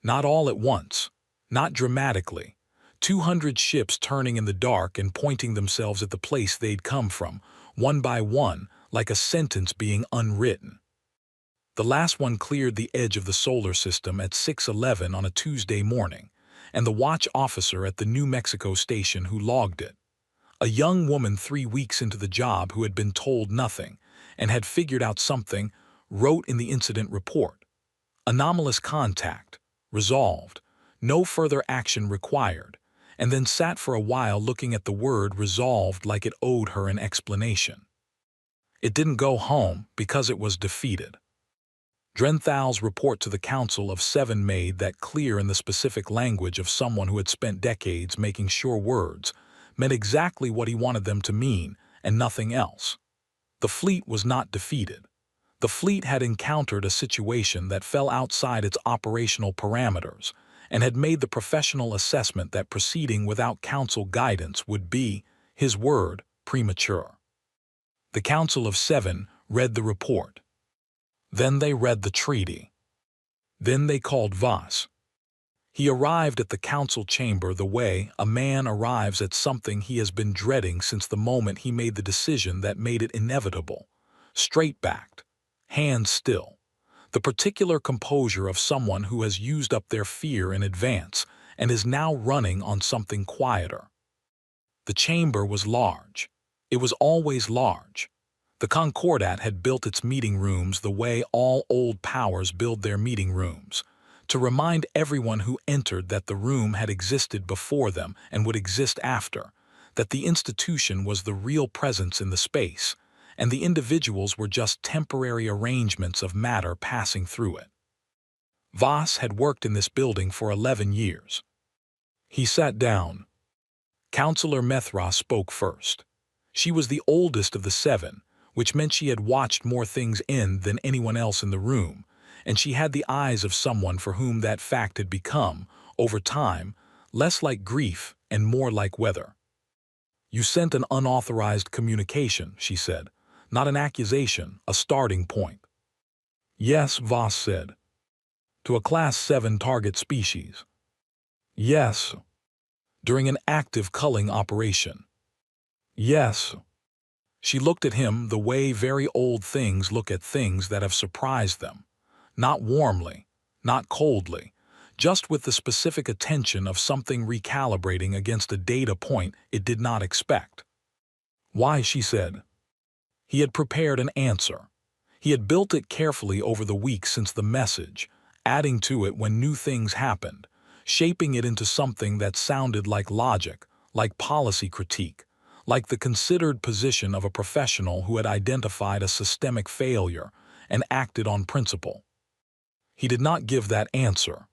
Not all at once, not dramatically. 200 ships turning in the dark and pointing themselves at the place they'd come from, one by one, like a sentence being unwritten. The last one cleared the edge of the solar system at 6:11 on a Tuesday morning, and the watch officer at the New Mexico station who logged it. A young woman 3 weeks into the job who had been told nothing and had figured out something, wrote in the incident report. Anomalous contact, resolved, no further action required, and then sat for a while looking at the word resolved like it owed her an explanation. It didn't go home because it was defeated. Drenthal's report to the Council of Seven made that clear in the specific language of someone who had spent decades making sure words meant exactly what he wanted them to mean and nothing else. The fleet was not defeated. The fleet had encountered a situation that fell outside its operational parameters and had made the professional assessment that proceeding without council guidance would be, his word, premature. The Council of Seven read the report. Then they read the treaty. Then they called Voss. He arrived at the council chamber the way a man arrives at something he has been dreading since the moment he made the decision that made it inevitable. Straight-backed, hands still, the particular composure of someone who has used up their fear in advance and is now running on something quieter. The chamber was large. It was always large. The Concordat had built its meeting rooms the way all old powers build their meeting rooms, to remind everyone who entered that the room had existed before them and would exist after, that the institution was the real presence in the space, and the individuals were just temporary arrangements of matter passing through it. Voss had worked in this building for 11 years. He sat down. Counselor Methra spoke first. She was the oldest of the 7, which meant she had watched more things in than anyone else in the room, and she had the eyes of someone for whom that fact had become, over time, less like grief and more like weather. "You sent an unauthorized communication," she said. "Not an accusation, a starting point." "Yes," Voss said. "To a Class 7 target species." "Yes." "During an active culling operation." "Yes." She looked at him the way very old things look at things that have surprised them. Not warmly, not coldly, just with the specific attention of something recalibrating against a data point it did not expect. "Why?" she said. He had prepared an answer. He had built it carefully over the weeks since the message, adding to it when new things happened, shaping it into something that sounded like logic, like policy critique, like the considered position of a professional who had identified a systemic failure and acted on principle. He did not give that answer.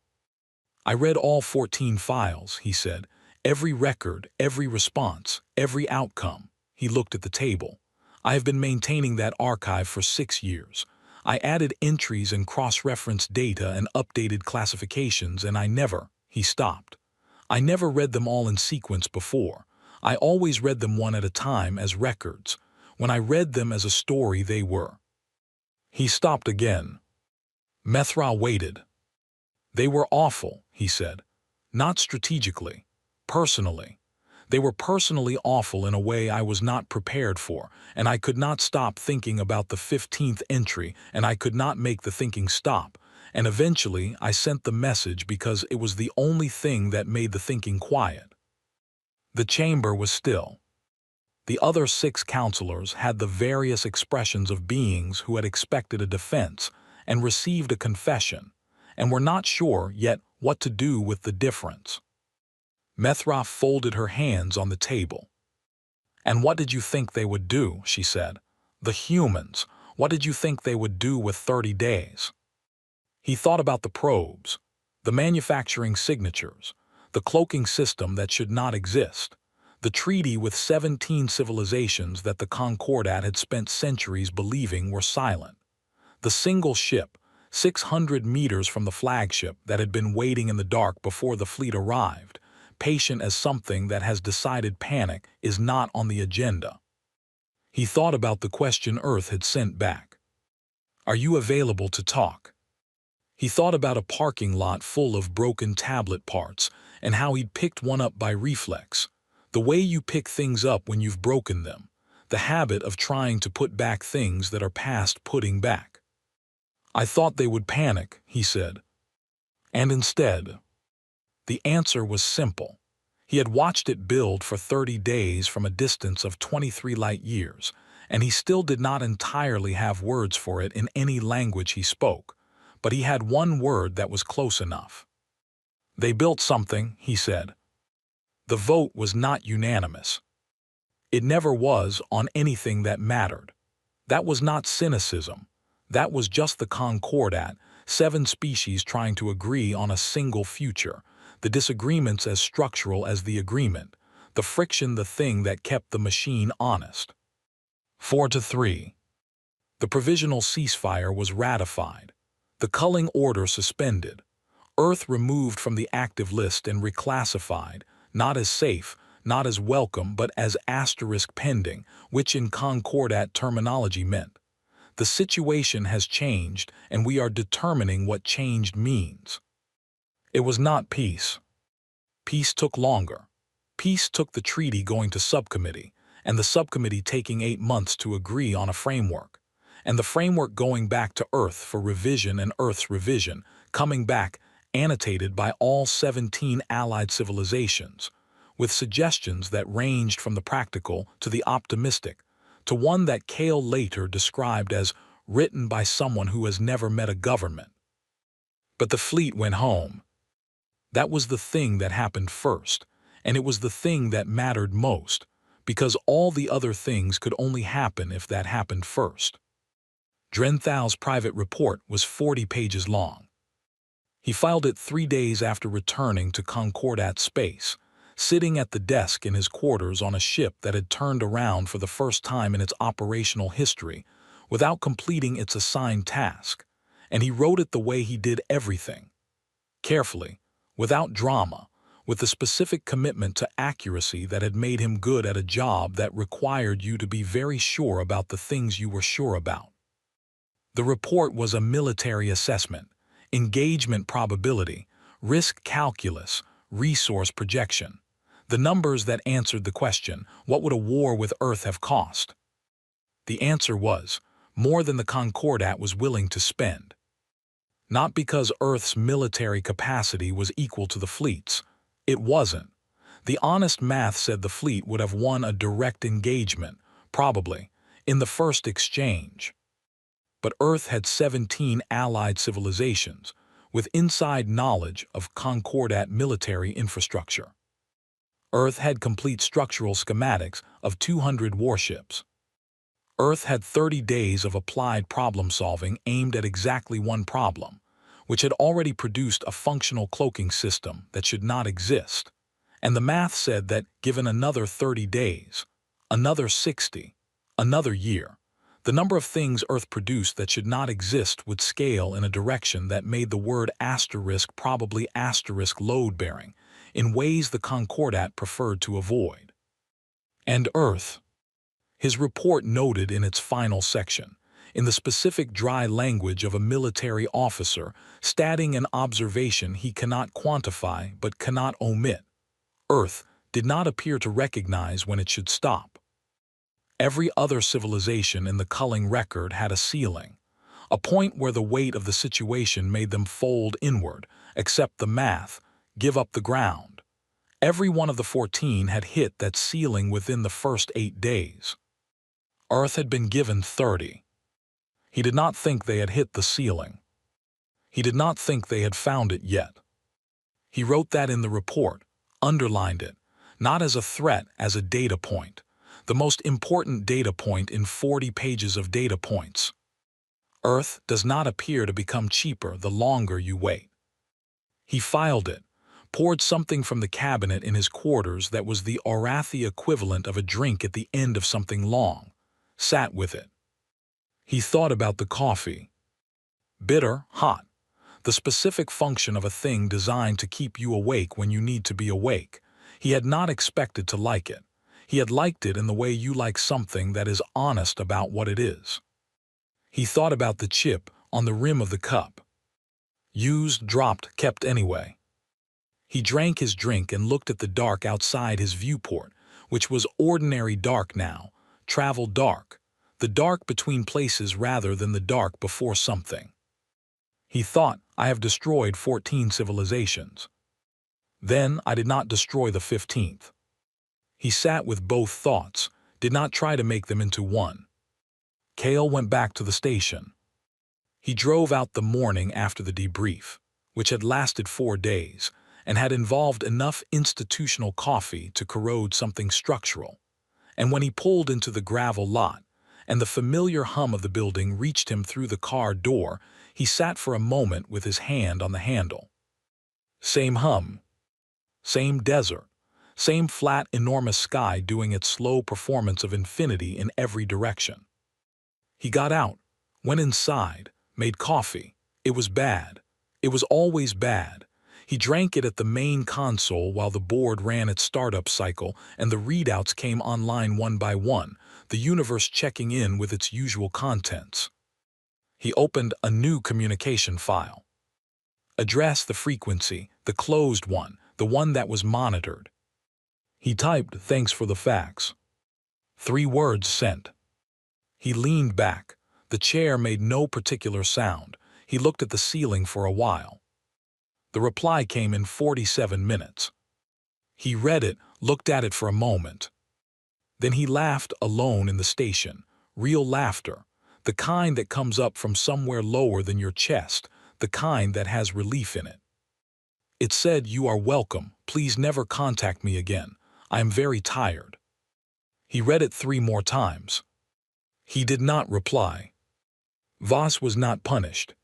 "I read all 14 files," he said. "Every record, every response, every outcome." He looked at the table. "I have been maintaining that archive for 6 years. I added entries and cross-referenced data and updated classifications, and he stopped. "I never read them all in sequence before. I always read them one at a time as records. When I read them as a story, they were." He stopped again. Methra waited. "They were awful," he said. "Not strategically. Personally. They were personally awful in a way I was not prepared for, and I could not stop thinking about the 15th entry, and I could not make the thinking stop, and eventually I sent the message because it was the only thing that made the thinking quiet." The chamber was still. The other 6 counselors had the various expressions of beings who had expected a defense and received a confession, and were not sure yet what to do with the difference. Methra folded her hands on the table. "And what did you think they would do?" she said. "The humans, what did you think they would do with 30 days? He thought about the probes, the manufacturing signatures, the cloaking system that should not exist, the treaty with 17 civilizations that the Concordat had spent centuries believing were silent, the single ship, 600 meters from the flagship, that had been waiting in the dark before the fleet arrived, patient as something that has decided panic is not on the agenda. He thought about the question Earth had sent back. "Are you available to talk?" He thought about a parking lot full of broken tablet parts and how he'd picked one up by reflex, the way you pick things up when you've broken them, the habit of trying to put back things that are past putting back. "I thought they would panic," he said. And instead, the answer was simple. He had watched it build for 30 days from a distance of 23 light years, and he still did not entirely have words for it in any language he spoke, but he had one word that was close enough. "They built something," he said. The vote was not unanimous. It never was on anything that mattered. That was not cynicism. That was just the Concordat, 7 species trying to agree on a single future, the disagreements as structural as the agreement, the friction the thing that kept the machine honest. 4-3. The provisional ceasefire was ratified. The culling order suspended. Earth removed from the active list and reclassified, not as safe, not as welcome, but as asterisk pending, which in Concordat terminology meant, the situation has changed and we are determining what changed means. It was not peace. Peace took longer. Peace took the treaty going to subcommittee, and the subcommittee taking 8 months to agree on a framework, and the framework going back to Earth for revision and Earth's revision, coming back, annotated by all 17 allied civilizations, with suggestions that ranged from the practical to the optimistic, to one that Kale later described as written by someone who has never met a government. But the fleet went home. That was the thing that happened first, and it was the thing that mattered most, because all the other things could only happen if that happened first. Drenthal's private report was 40 pages long. He filed it 3 days after returning to Concordat space, sitting at the desk in his quarters on a ship that had turned around for the first time in its operational history without completing its assigned task, and he wrote it the way he did everything. Carefully, without drama, with the specific commitment to accuracy that had made him good at a job that required you to be very sure about the things you were sure about. The report was a military assessment, engagement probability, risk calculus, resource projection. The numbers that answered the question, what would a war with Earth have cost? The answer was, more than the Concordat was willing to spend. Not because Earth's military capacity was equal to the fleet's. It wasn't. The honest math said the fleet would have won a direct engagement, probably, in the first exchange. But Earth had 17 allied civilizations, with inside knowledge of Concordat military infrastructure. Earth had complete structural schematics of 200 warships. Earth had 30 days of applied problem-solving aimed at exactly one problem, which had already produced a functional cloaking system that should not exist. And the math said that given another 30 days, another 60, another year, the number of things Earth produced that should not exist would scale in a direction that made the word asterisk probably asterisk load-bearing, in ways the Concordat preferred to avoid. And Earth. His report noted in its final section, in the specific dry language of a military officer, stating an observation he cannot quantify but cannot omit. Earth did not appear to recognize when it should stop. Every other civilization in the culling record had a ceiling, a point where the weight of the situation made them fold inward, accept the math, give up the ground. Every one of the 14 had hit that ceiling within the first 8 days. Earth had been given 30. He did not think they had hit the ceiling. He did not think they had found it yet. He wrote that in the report, underlined it, not as a threat, as a data point, the most important data point in 40 pages of data points. Earth does not appear to become cheaper the longer you wait. He filed it, poured something from the cabinet in his quarters that was the Arathi equivalent of a drink at the end of something long, sat with it. He thought about the coffee. Bitter, hot, the specific function of a thing designed to keep you awake when you need to be awake. He had not expected to like it. He had liked it in the way you like something that is honest about what it is. He thought about the chip on the rim of the cup. Used, dropped, kept anyway. He drank his drink and looked at the dark outside his viewport, which was ordinary dark now, travel dark, the dark between places rather than the dark before something. He thought, I have destroyed 14 civilizations. Then I did not destroy the 15th. He sat with both thoughts, did not try to make them into one. Cale went back to the station. He drove out the morning after the debrief, which had lasted 4 days, and had involved enough institutional coffee to corrode something structural. And when he pulled into the gravel lot, and the familiar hum of the building reached him through the car door, he sat for a moment with his hand on the handle. Same hum. Same desert. Same flat, enormous sky doing its slow performance of infinity in every direction. He got out, went inside, made coffee. It was bad. It was always bad. He drank it at the main console while the board ran its startup cycle and the readouts came online one by one, the universe checking in with its usual contents. He opened a new communication file. Address the frequency, the closed one, the one that was monitored. He typed, thanks for the fax. 3 words sent. He leaned back. The chair made no particular sound. He looked at the ceiling for a while. The reply came in 47 minutes. He read it, looked at it for a moment. Then he laughed alone in the station, real laughter, the kind that comes up from somewhere lower than your chest, the kind that has relief in it. It said, "You are welcome. Please never contact me again. I am very tired." He read it 3 more times. He did not reply. Voss was not punished.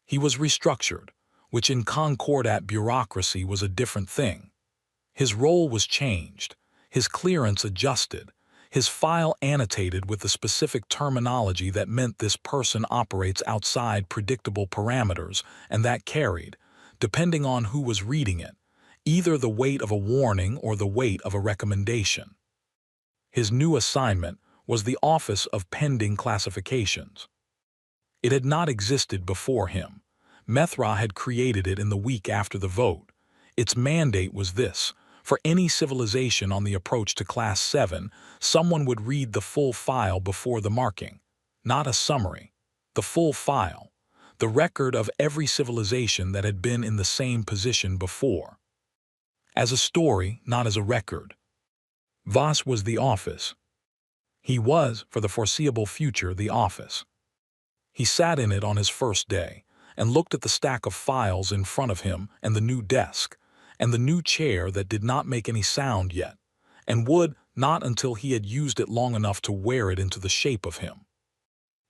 He was restructured, which in Concordat bureaucracy was a different thing. His role was changed, his clearance adjusted, his file annotated with the specific terminology that meant this person operates outside predictable parameters, and that carried, depending on who was reading it, either the weight of a warning or the weight of a recommendation. His new assignment was the Office of Pending Classifications. It had not existed before him. Methra had created it in the week after the vote. Its mandate was this: for any civilization on the approach to Class 7, someone would read the full file before the marking. Not a summary. The full file. The record of every civilization that had been in the same position before. As a story, not as a record. Voss was the office. He was, for the foreseeable future, the office. He sat in it on his first day, and looked at the stack of files in front of him and the new desk, and the new chair that did not make any sound yet, and would not until he had used it long enough to wear it into the shape of him.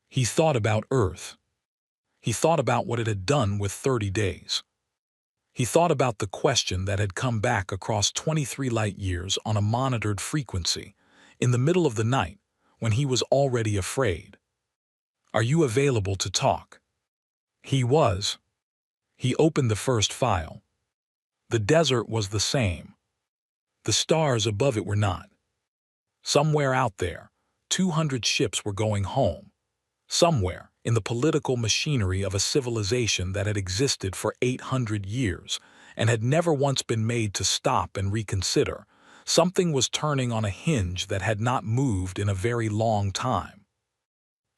He thought about Earth. He thought about what it had done with 30 days. He thought about the question that had come back across 23 light-years on a monitored frequency, in the middle of the night, when he was already afraid. "Are you available to talk?" He was. He opened the first file. The desert was the same. The stars above it were not. Somewhere out there, 200 ships were going home. Somewhere, in the political machinery of a civilization that had existed for 800 years and had never once been made to stop and reconsider, something was turning on a hinge that had not moved in a very long time.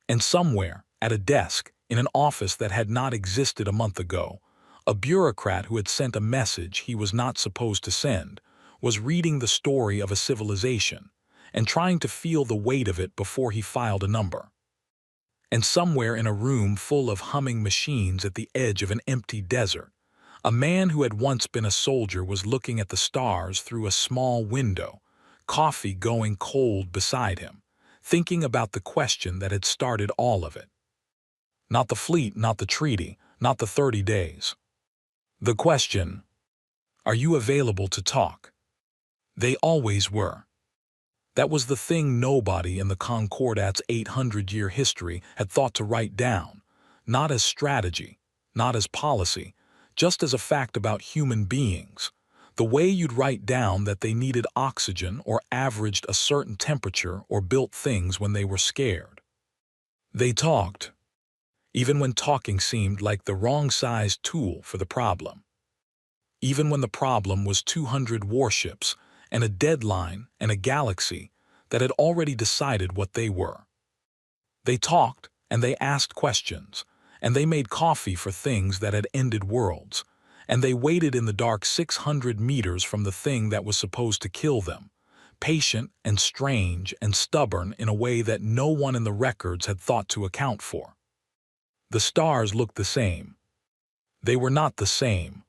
And somewhere, at a desk, in an office that had not existed a month ago, a bureaucrat who had sent a message he was not supposed to send was reading the story of a civilization and trying to feel the weight of it before he filed a number. And somewhere in a room full of humming machines at the edge of an empty desert, a man who had once been a soldier was looking at the stars through a small window, coffee going cold beside him, thinking about the question that had started all of it. Not the fleet, not the treaty, not the 30 days. The question: are you available to talk? They always were. That was the thing nobody in the Concordat's 800-year history had thought to write down, not as strategy, not as policy, just as a fact about human beings, the way you'd write down that they needed oxygen or averaged a certain temperature or built things when they were scared. They talked, even when talking seemed like the wrong-sized tool for the problem. Even when the problem was 200 warships and a deadline and a galaxy that had already decided what they were. They talked, and they asked questions, and they made coffee for things that had ended worlds, and they waited in the dark 600 meters from the thing that was supposed to kill them, patient and strange and stubborn in a way that no one in the records had thought to account for. The stars looked the same. They were not the same.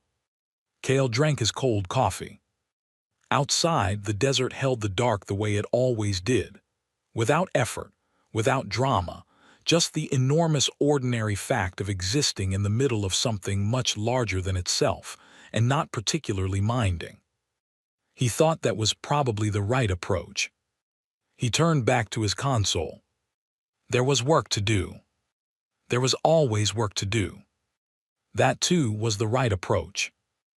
Cale drank his cold coffee. Outside, the desert held the dark the way it always did, without effort, without drama, just the enormous ordinary fact of existing in the middle of something much larger than itself, and not particularly minding. He thought that was probably the right approach. He turned back to his console. There was work to do. There was always work to do. That, too, was the right approach.